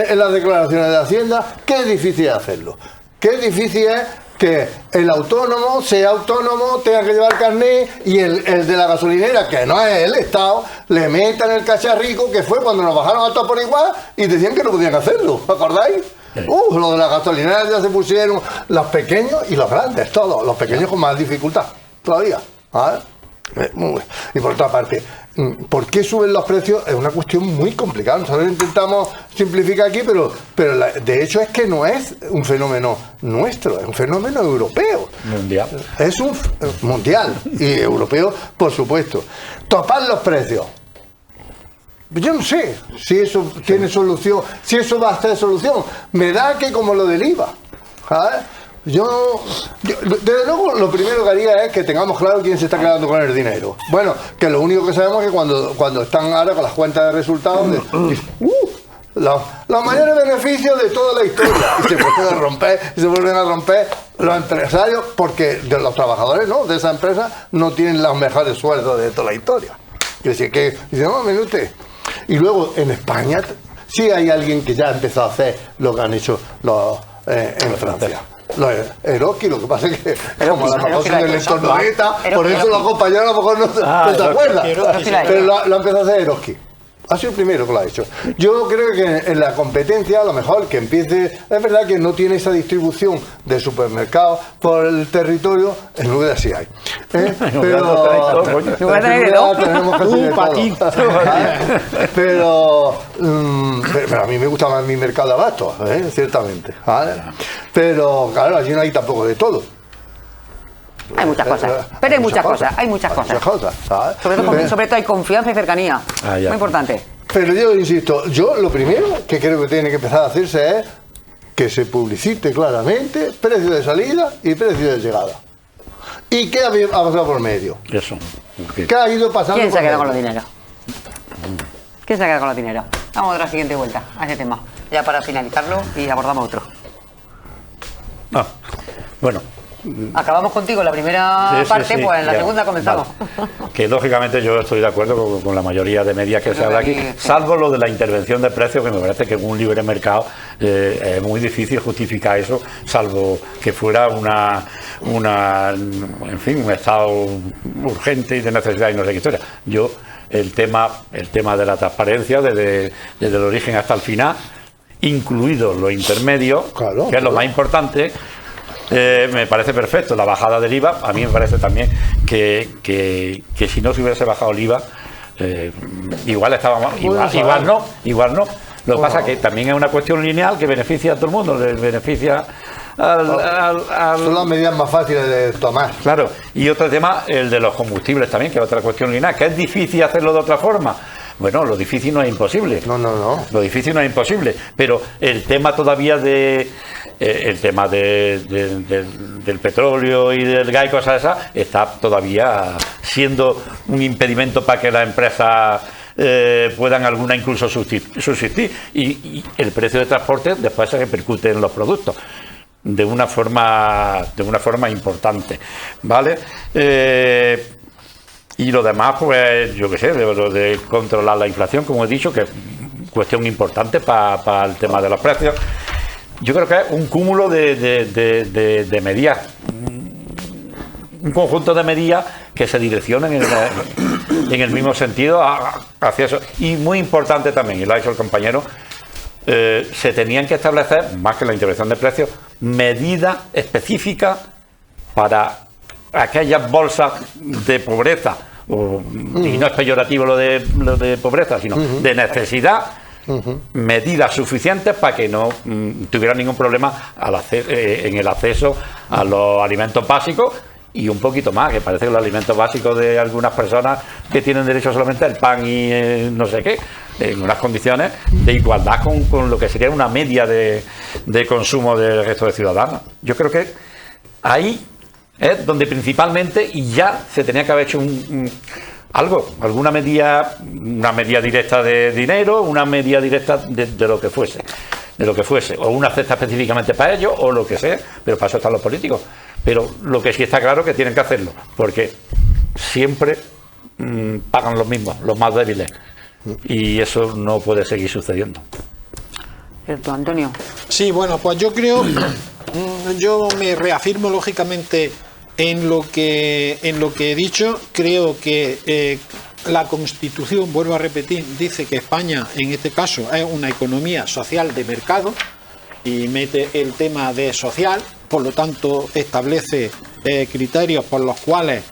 en las declaraciones de Hacienda, que es difícil hacerlo. Que difícil es que el autónomo sea autónomo, tenga que llevar carnet, y el de la gasolinera, que no es el Estado, le metan el cacharrico, que fue cuando nos bajaron a todos por igual y decían que no podían hacerlo, ¿acordáis? Lo de las gasolineras ya se pusieron, los pequeños y los grandes, todos, los pequeños con más dificultad todavía, ¿vale? Y por otra parte, ¿por qué suben los precios? Es una cuestión muy complicada. Nosotros intentamos simplificar aquí, pero de hecho es que no es un fenómeno nuestro, es un fenómeno europeo. Mundial. Es un mundial y europeo, por supuesto. Topar los precios. Yo no sé si eso tiene solución, si eso va a tener solución. Me da que como lo del IVA, ¿sabes? Yo, desde luego, lo primero que haría es que tengamos claro quién se está quedando con el dinero. Bueno, que lo único que sabemos es que cuando están ahora con las cuentas de resultados, los mayores beneficios de toda la historia, y se vuelven a romper los empresarios, porque de los trabajadores de esa empresa no tienen los mejores sueldos de toda la historia. Y dice, no, mire usted. Y luego en España sí hay alguien que ya ha empezado a hacer lo que han hecho en Francia. Los Eroski, lo que pasa es que como la mejor son del entorno de ETA, por eso los compañeros a lo mejor no se acuerdan, pero lo ha empezado a hacer Eroski. Ha sido el primero que lo ha hecho. Yo creo que en la competencia, a lo mejor que empiece. Es verdad que no tiene esa distribución de supermercados por el territorio, en Úbeda sí hay. Pero tenemos casi de todo. Pero a mí me gusta más mi mercado de abastos, ciertamente. ¿Vale? Pero claro, allí no hay tampoco de todo. Hay muchas cosas, pero hay muchas cosas. ¿sabes? Sobre todo hay confianza y cercanía. Muy importante. Pero yo insisto, lo primero que creo que tiene que empezar a hacerse es que se publicite claramente precio de salida y precio de llegada. ¿Y qué ha pasado por medio? Eso. ¿Qué ha ido pasando? ¿Quién se ha quedado con los dineros? ¿Quién se ha quedado con los dineros? Vamos a la siguiente vuelta a ese tema, ya para finalizarlo y abordamos otro. Bueno. Acabamos contigo la primera parte, pues en la segunda comenzamos. Vale. Que lógicamente yo estoy de acuerdo con la mayoría de medidas que se habla aquí, salvo lo de la intervención de precios, que me parece que en un libre mercado es muy difícil justificar eso, salvo que fuera un estado urgente y de necesidad y no sé qué historia. Yo, el tema de la transparencia desde el origen hasta el final, incluidos los intermedios, que es lo más importante. Me parece perfecto la bajada del IVA. A mí me parece también que si no se hubiese bajado el IVA, igual estábamos igual no. Lo que pasa es que también es una cuestión lineal que beneficia a todo el mundo, le beneficia son las medidas más fáciles de tomar. Claro, y otro tema, el de los combustibles también, que es otra cuestión lineal, que es difícil hacerlo de otra forma, Bueno, lo difícil no es imposible. No. Lo difícil no es imposible, pero el tema todavía del petróleo y del gas y cosas esas está todavía siendo un impedimento para que las empresas puedan alguna incluso subsistir, y el precio de transporte después se repercute en los productos de una forma importante, ¿vale? Y lo demás, pues yo qué sé, de controlar la inflación, como he dicho, que es cuestión importante para el tema de los precios. Yo creo que es un cúmulo de medidas, un conjunto de medidas que se direccionen en el mismo sentido hacia eso. Y muy importante también, y lo ha dicho el compañero, se tenían que establecer, más que la intervención de precios, medidas específicas para aquellas bolsas de pobreza, y no es peyorativo lo de pobreza, sino de necesidad, medidas suficientes para que no tuvieran ningún problema en el acceso a los alimentos básicos, y un poquito más, que parece que los alimentos básicos de algunas personas que tienen derecho solamente al pan y no sé qué, en unas condiciones de igualdad con lo que sería una media de consumo del resto de ciudadanos. Yo creo que ahí es donde principalmente, y ya se tenía que haber hecho alguna medida, una medida directa de dinero, una medida directa de lo que fuese, o una cesta específicamente para ello, o lo que sea, pero para eso están los políticos. Pero lo que sí está claro es que tienen que hacerlo, porque siempre pagan los mismos, los más débiles, y eso no puede seguir sucediendo. ¿Cierto, Antonio? Sí, bueno, pues yo creo, yo me reafirmo lógicamente en lo que he dicho. Creo que la Constitución, vuelvo a repetir, dice que España en este caso es una economía social de mercado y mete el tema de social, por lo tanto establece criterios por los cuales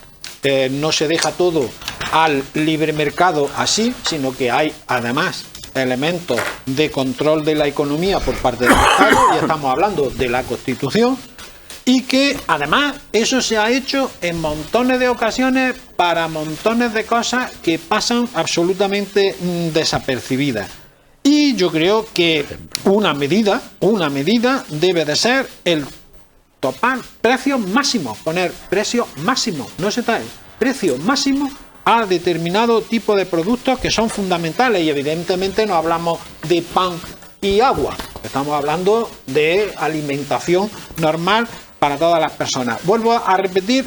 no se deja todo al libre mercado así, sino que hay además elementos de control de la economía por parte del Estado, y estamos hablando de la Constitución, y que además eso se ha hecho en montones de ocasiones para montones de cosas que pasan absolutamente desapercibidas. Y yo creo que una medida debe de ser el topar precios máximos, poner precios máximos, no se trae precio máximo a determinado tipo de productos que son fundamentales, y evidentemente no hablamos de pan y agua, estamos hablando de alimentación normal para todas las personas. Vuelvo a repetir,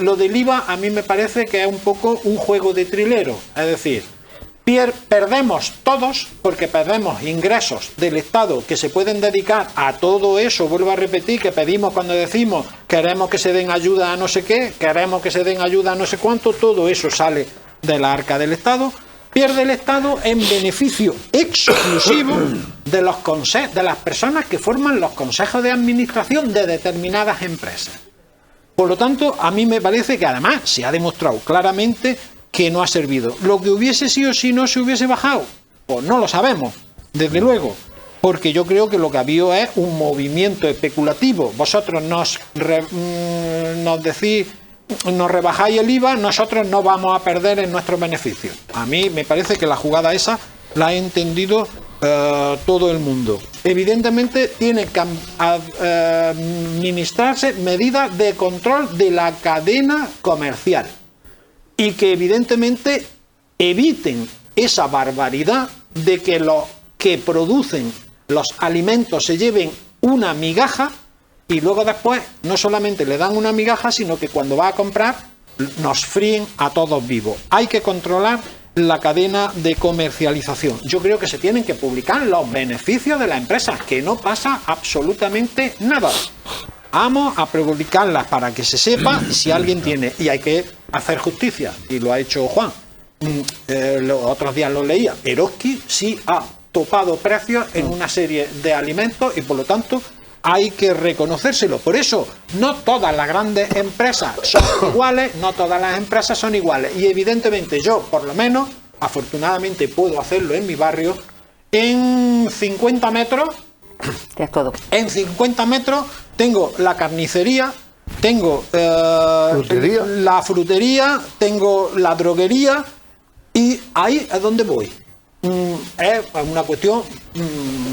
lo del IVA a mí me parece que es un poco un juego de trilero, es decir, perdemos todos, porque perdemos ingresos del Estado que se pueden dedicar a todo eso. Vuelvo a repetir que pedimos cuando decimos queremos que se den ayuda a no sé qué, queremos que se den ayuda a no sé cuánto, todo eso sale de la arca del Estado. Pierde el Estado en beneficio exclusivo de las personas que forman los consejos de administración de determinadas empresas. Por lo tanto, a mí me parece que además se ha demostrado claramente que no ha servido. Lo que hubiese sido si no se hubiese bajado, pues no lo sabemos, desde luego, porque yo creo que lo que ha habido es un movimiento especulativo. Vosotros nos decís, nos rebajáis el IVA, nosotros no vamos a perder en nuestros beneficios. A mí me parece que la jugada esa la ha entendido todo el mundo. Evidentemente tiene que administrarse medidas de control de la cadena comercial, y que evidentemente eviten esa barbaridad de que los que producen los alimentos se lleven una migaja y luego después no solamente le dan una migaja, sino que cuando va a comprar nos fríen a todos vivos. Hay que controlar la cadena de comercialización. Yo creo que se tienen que publicar los beneficios de las empresas, que no pasa absolutamente nada. Vamos a publicarlas para que se sepa si alguien tiene, y hay que hacer justicia, y lo ha hecho Juan. Los otros días lo leía. Eroski sí ha topado precios en una serie de alimentos, y por lo tanto hay que reconocérselo. Por eso no todas las grandes empresas son iguales, no todas las empresas son iguales, y evidentemente yo, por lo menos, afortunadamente puedo hacerlo en mi barrio, en 50 metros. Es todo. En 50 metros tengo la carnicería, tengo la frutería, tengo la droguería, Y ahí es donde voy. Es una cuestión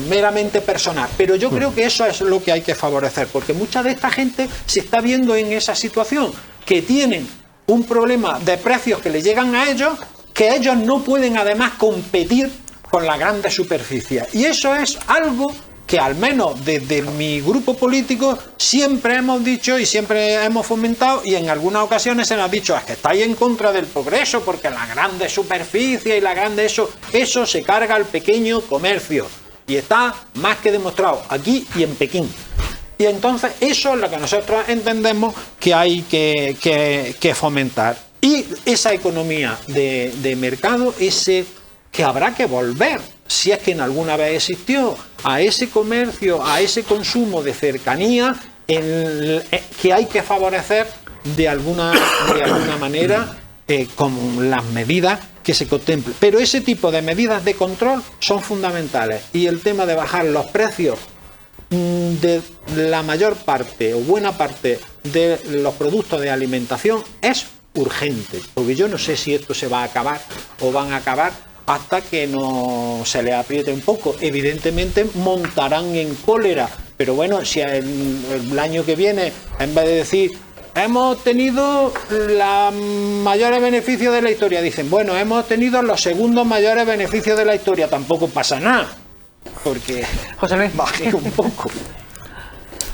meramente personal, pero yo creo que eso es lo que hay que favorecer, porque mucha de esta gente se está viendo en esa situación, que tienen un problema de precios que le llegan a ellos, que ellos no pueden además competir con las grandes superficies, y eso es algo que al menos desde mi grupo político siempre hemos dicho y siempre hemos fomentado, y en algunas ocasiones se nos ha dicho: es que estáis en contra del progreso porque la grande superficie y la grande eso se carga al pequeño comercio, y está más que demostrado aquí y en Pekín. Y entonces eso es lo que nosotros entendemos que hay que fomentar, y esa economía de mercado, ese que habrá que volver, si es que en alguna vez existió, a ese comercio, a ese consumo de cercanía que hay que favorecer de alguna manera con las medidas que se contemplen. Pero ese tipo de medidas de control son fundamentales, y el tema de bajar los precios de la mayor parte o buena parte de los productos de alimentación es urgente, porque yo no sé si esto se va a acabar o van a acabar hasta que no se le apriete un poco. Evidentemente montarán en cólera, pero bueno, si el año que viene, en vez de decir hemos tenido los mayores beneficios de la historia, dicen bueno, hemos tenido los segundos mayores beneficios de la historia, tampoco pasa nada, porque José Luis, baje un poco.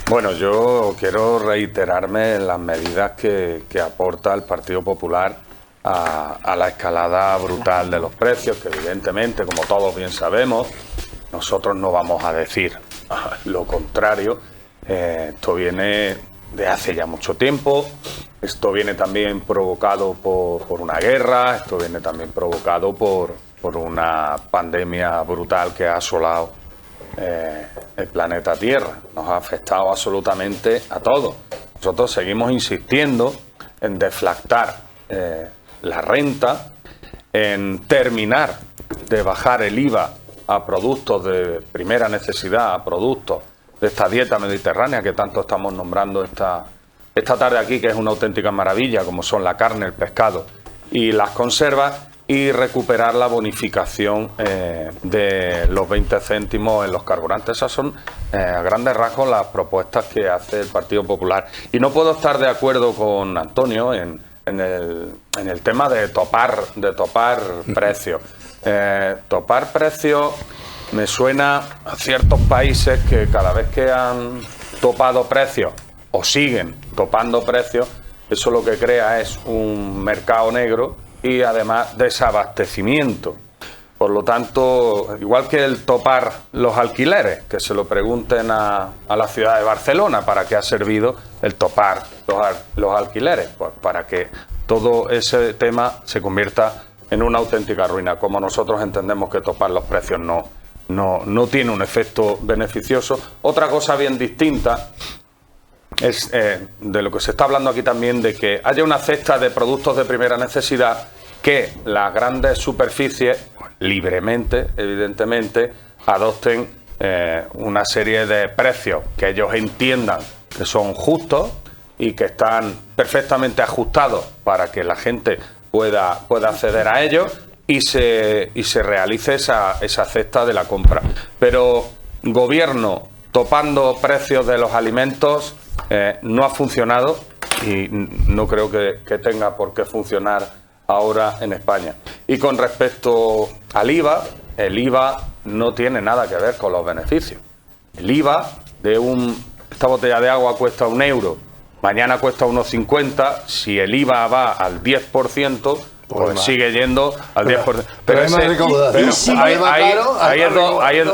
Bueno, yo quiero reiterarme en las medidas que aporta el Partido Popular a la escalada brutal de los precios, que evidentemente, como todos bien sabemos, nosotros no vamos a decir lo contrario. Esto viene de hace ya mucho tiempo, esto viene también provocado por una guerra, esto viene también provocado por una pandemia brutal que ha asolado el planeta Tierra. Nos ha afectado absolutamente a todos. Nosotros seguimos insistiendo en deflactar la renta, en terminar de bajar el IVA a productos de primera necesidad, a productos de esta dieta mediterránea que tanto estamos nombrando esta tarde aquí, que es una auténtica maravilla, como son la carne, el pescado y las conservas, y recuperar la bonificación de los 20 céntimos en los carburantes. Esas son, a grandes rasgos, las propuestas que hace el Partido Popular. Y no puedo estar de acuerdo con Antonio en el tema de topar precios. Topar precios me suena a ciertos países que cada vez que han topado precios o siguen topando precios, eso lo que crea es un mercado negro y además desabastecimiento. Por lo tanto, igual que el topar los alquileres, que se lo pregunten a la ciudad de Barcelona para qué ha servido el topar los alquileres, pues para que todo ese tema se convierta en una auténtica ruina. Como nosotros entendemos que topar los precios no tiene un efecto beneficioso. Otra cosa bien distinta es de lo que se está hablando aquí también, de que haya una cesta de productos de primera necesidad que las grandes superficies, libremente, evidentemente, adopten una serie de precios que ellos entiendan que son justos y que están perfectamente ajustados para que la gente pueda acceder a ellos, y se realice esa cesta de la compra. Pero gobierno topando precios de los alimentos no ha funcionado, y no creo que tenga por qué funcionar ahora en España. Y con respecto al IVA, el IVA no tiene nada que ver con los beneficios. El IVA de esta botella de agua cuesta 1 euro, mañana cuesta 1,50, si el IVA va al 10%, pues sigue yendo al 10%. Pero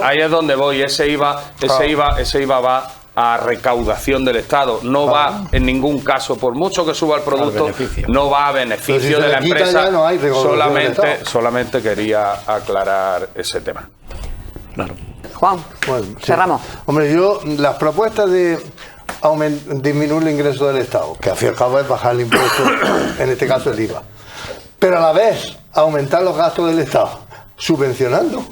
ahí es donde voy. Ese IVA va a recaudación del Estado, no va en ningún caso, por mucho que suba el producto, no va a beneficio de la empresa. Solamente quería aclarar ese tema. Claro. Juan, Bueno, sí. cerramos. Hombre, las propuestas de disminuir el ingreso del Estado, que al fin y al cabo es bajar el impuesto, en este caso el IVA, pero a la vez aumentar los gastos del Estado, subvencionando,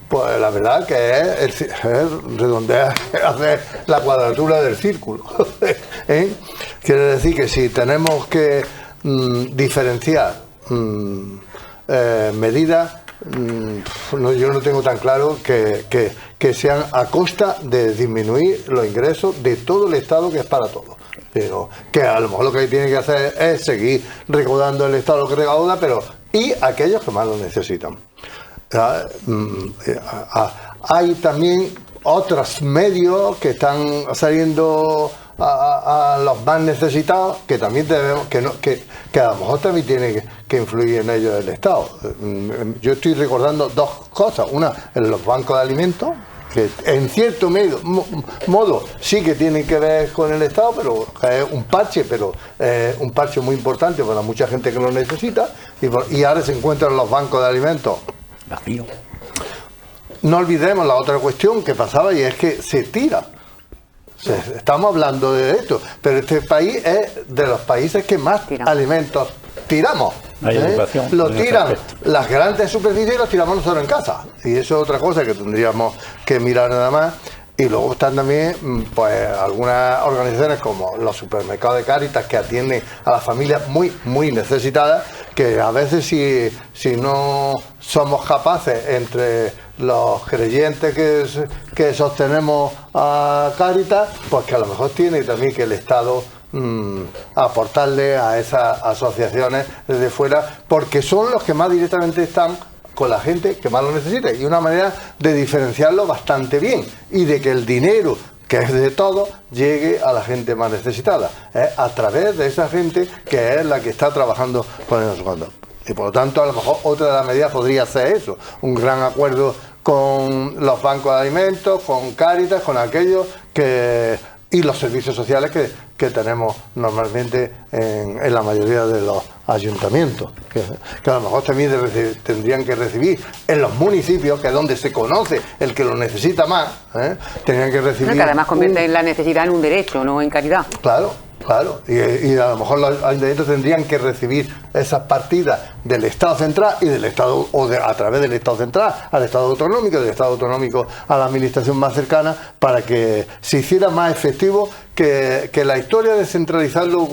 pues la verdad que es redondear, hacer la cuadratura del círculo. Quiere decir que si tenemos que diferenciar medidas, yo no tengo tan claro que sean a costa de disminuir los ingresos de todo el Estado, que es para todos. Pero que a lo mejor lo que tiene que hacer es seguir recaudando el Estado lo que recauda, pero y aquellos que más lo necesitan. Hay también otros medios que están saliendo a los más necesitados, que también debemos, que a lo mejor también tiene que influir en ellos el Estado. Yo estoy recordando dos cosas. Una, en los bancos de alimentos, que en cierto modo sí que tienen que ver con el Estado, pero es un parche, un parche muy importante para mucha gente que lo necesita, y ahora se encuentran los bancos de alimentos vacíos. No olvidemos la otra cuestión que pasaba, y es que se tira. Estamos hablando de esto, pero este país es de los países que más alimentos tiramos. Lo tiran las grandes superficies y los tiramos nosotros en casa. Y eso es otra cosa que tendríamos que mirar nada más. Y luego están también pues algunas organizaciones como los supermercados de Cáritas, que atienden a las familias muy necesitadas, que a veces si no somos capaces entre los creyentes que sostenemos a Cáritas, pues que a lo mejor tiene también que el Estado aportarle a esas asociaciones desde fuera, porque son los que más directamente están con la gente que más lo necesita, y una manera de diferenciarlo bastante bien y de que el dinero, que es de todos, llegue a la gente más necesitada, a través de esa gente que es la que está trabajando con el nosotros. Y por lo tanto, a lo mejor otra de las medidas podría ser eso, un gran acuerdo con los bancos de alimentos, con Cáritas, con aquellos y los servicios sociales que tenemos normalmente en la mayoría de los ayuntamientos, que a lo mejor también tendrían que recibir en los municipios, que es donde se conoce el que lo necesita más, tendrían que recibir... Que además convierte la necesidad en un derecho, no en caridad. Claro, y a lo mejor los ayuntamientos tendrían que recibir esas partidas del Estado central y del Estado, a través del Estado central al Estado autonómico, del Estado autonómico a la administración más cercana, para que se hiciera más efectivo que la historia de centralizarlo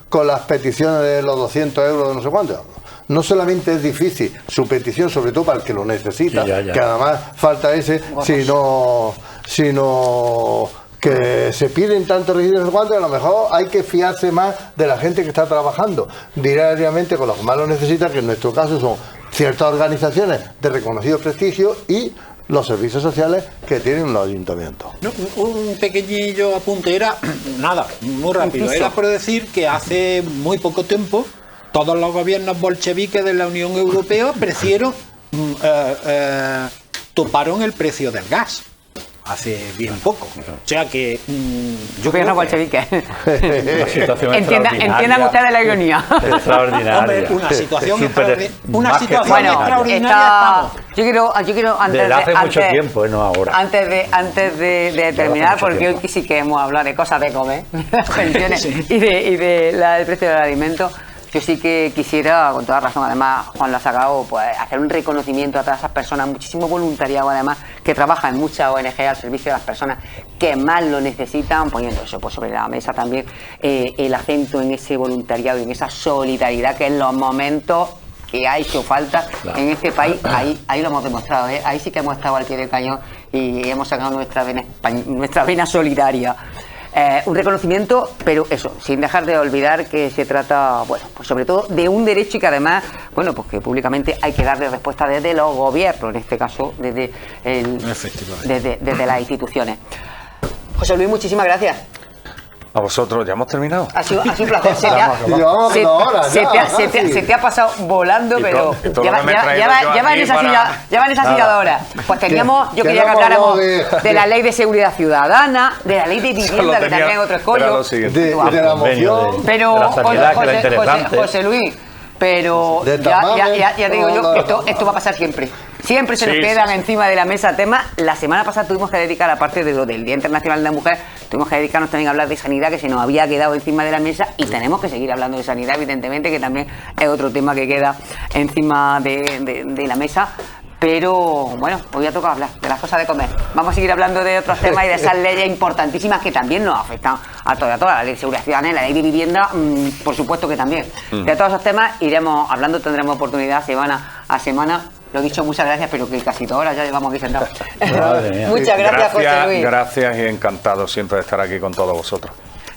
con las peticiones de los 200 euros de no sé cuánto. No solamente es difícil su petición, sobre todo para el que lo necesita, que además falta ese, sino que se piden tantos registros cuanto, a lo mejor hay que fiarse más de la gente que está trabajando diariamente con los que más lo necesitan, que en nuestro caso son ciertas organizaciones de reconocido prestigio y los servicios sociales que tienen los ayuntamientos. No, un pequeñillo apunte, era nada, muy rápido, era por decir que hace muy poco tiempo todos los gobiernos bolcheviques de la Unión Europea toparon el precio del gas. Hace bien poco. O sea que... yo creo que no bolchevique. Una situación entiendan ustedes la ironía. Extraordinaria. Hombre, una situación extraordinaria. Bueno, yo quiero hace mucho tiempo, no ahora. Antes de terminar, porque hoy sí que hemos hablado de cosas de comer, pensiones y del precio del alimento. Yo sí que quisiera, con toda razón, además Juan lo ha sacado, pues hacer un reconocimiento a todas esas personas, muchísimo voluntariado además, que trabaja en muchas ONG al servicio de las personas que más lo necesitan, poniendo eso pues sobre la mesa también, el acento en ese voluntariado y en esa solidaridad que en los momentos que ha hecho falta en este país, ahí lo hemos demostrado, ahí sí que hemos estado al pie del cañón y hemos sacado nuestra vena solidaria. Un reconocimiento, pero eso, sin dejar de olvidar que se trata, bueno, pues sobre todo de un derecho y que además, bueno, pues que públicamente hay que darle respuesta desde los gobiernos, en este caso desde las instituciones. José Luis, muchísimas gracias. A vosotros, ¿ya hemos terminado? Ha sido un placer. Se te ha pasado volando, pero ya va en esa silla de ahora. Pues teníamos, yo quería que habláramos de la ley de seguridad ciudadana, de la ley de vivienda, que también es otro escollo. De la moción. Pero, José Luis, pero ya digo yo, esto va a pasar siempre. Siempre se nos quedan encima de la mesa temas. La semana pasada tuvimos que dedicar, aparte de lo del Día Internacional de la Mujer, tuvimos que dedicarnos también a hablar de sanidad, que se nos había quedado encima de la mesa, y tenemos que seguir hablando de sanidad, evidentemente, que también es otro tema que queda encima de la mesa. Pero bueno, hoy ha tocado hablar de las cosas de comer. Vamos a seguir hablando de otros temas y de esas leyes importantísimas que también nos afectan a todas. La ley de seguridad ciudadana, la ley de vivienda, por supuesto que también. De todos esos temas iremos hablando, tendremos oportunidad, se van a a semana. Lo dicho, muchas gracias, pero que casi 2 horas ya llevamos aquí sentados. Madre mía. Muchas gracias, José Luis. Gracias y encantado siempre de estar aquí con todos vosotros.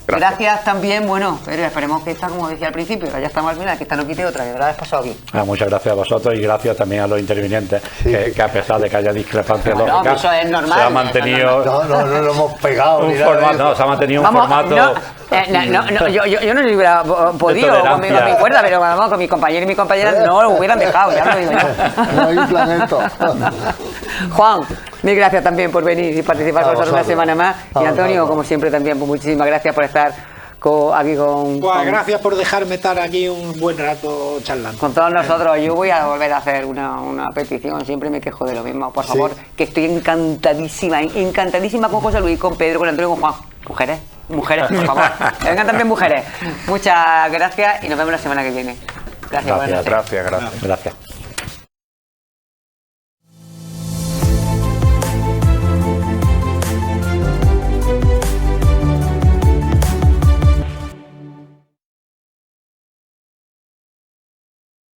Gracias también, bueno, pero esperemos que esta, como decía al principio, que ya estamos al final, que esta no quite otra, que te la has pasado aquí. Muchas gracias a vosotros y gracias también a los intervinientes, que a pesar de que haya discrepancias No, lógicas, eso es normal, se ha mantenido No lo hemos pegado. un ni nada de formato, eso. no, se ha mantenido un Vamos, formato. yo no lo hubiera podido con mi cuerda, pero vamos, con mis compañeros y mis compañeras no lo hubieran dejado, ya lo digo yo. No hay un planeta. Juan, mil gracias también por venir y participar con nosotros una semana más. Y Antonio, como siempre, también, pues muchísimas gracias por estar aquí con gracias por dejarme estar aquí un buen rato charlando. con todos nosotros. Yo voy a volver a hacer una petición, siempre me quejo de lo mismo, por favor, que estoy encantadísima con José Luis, con Pedro, con Antonio, con Juan. Mujeres, por favor. Que vengan también mujeres. Muchas gracias y nos vemos la semana que viene. Gracias. Gracias.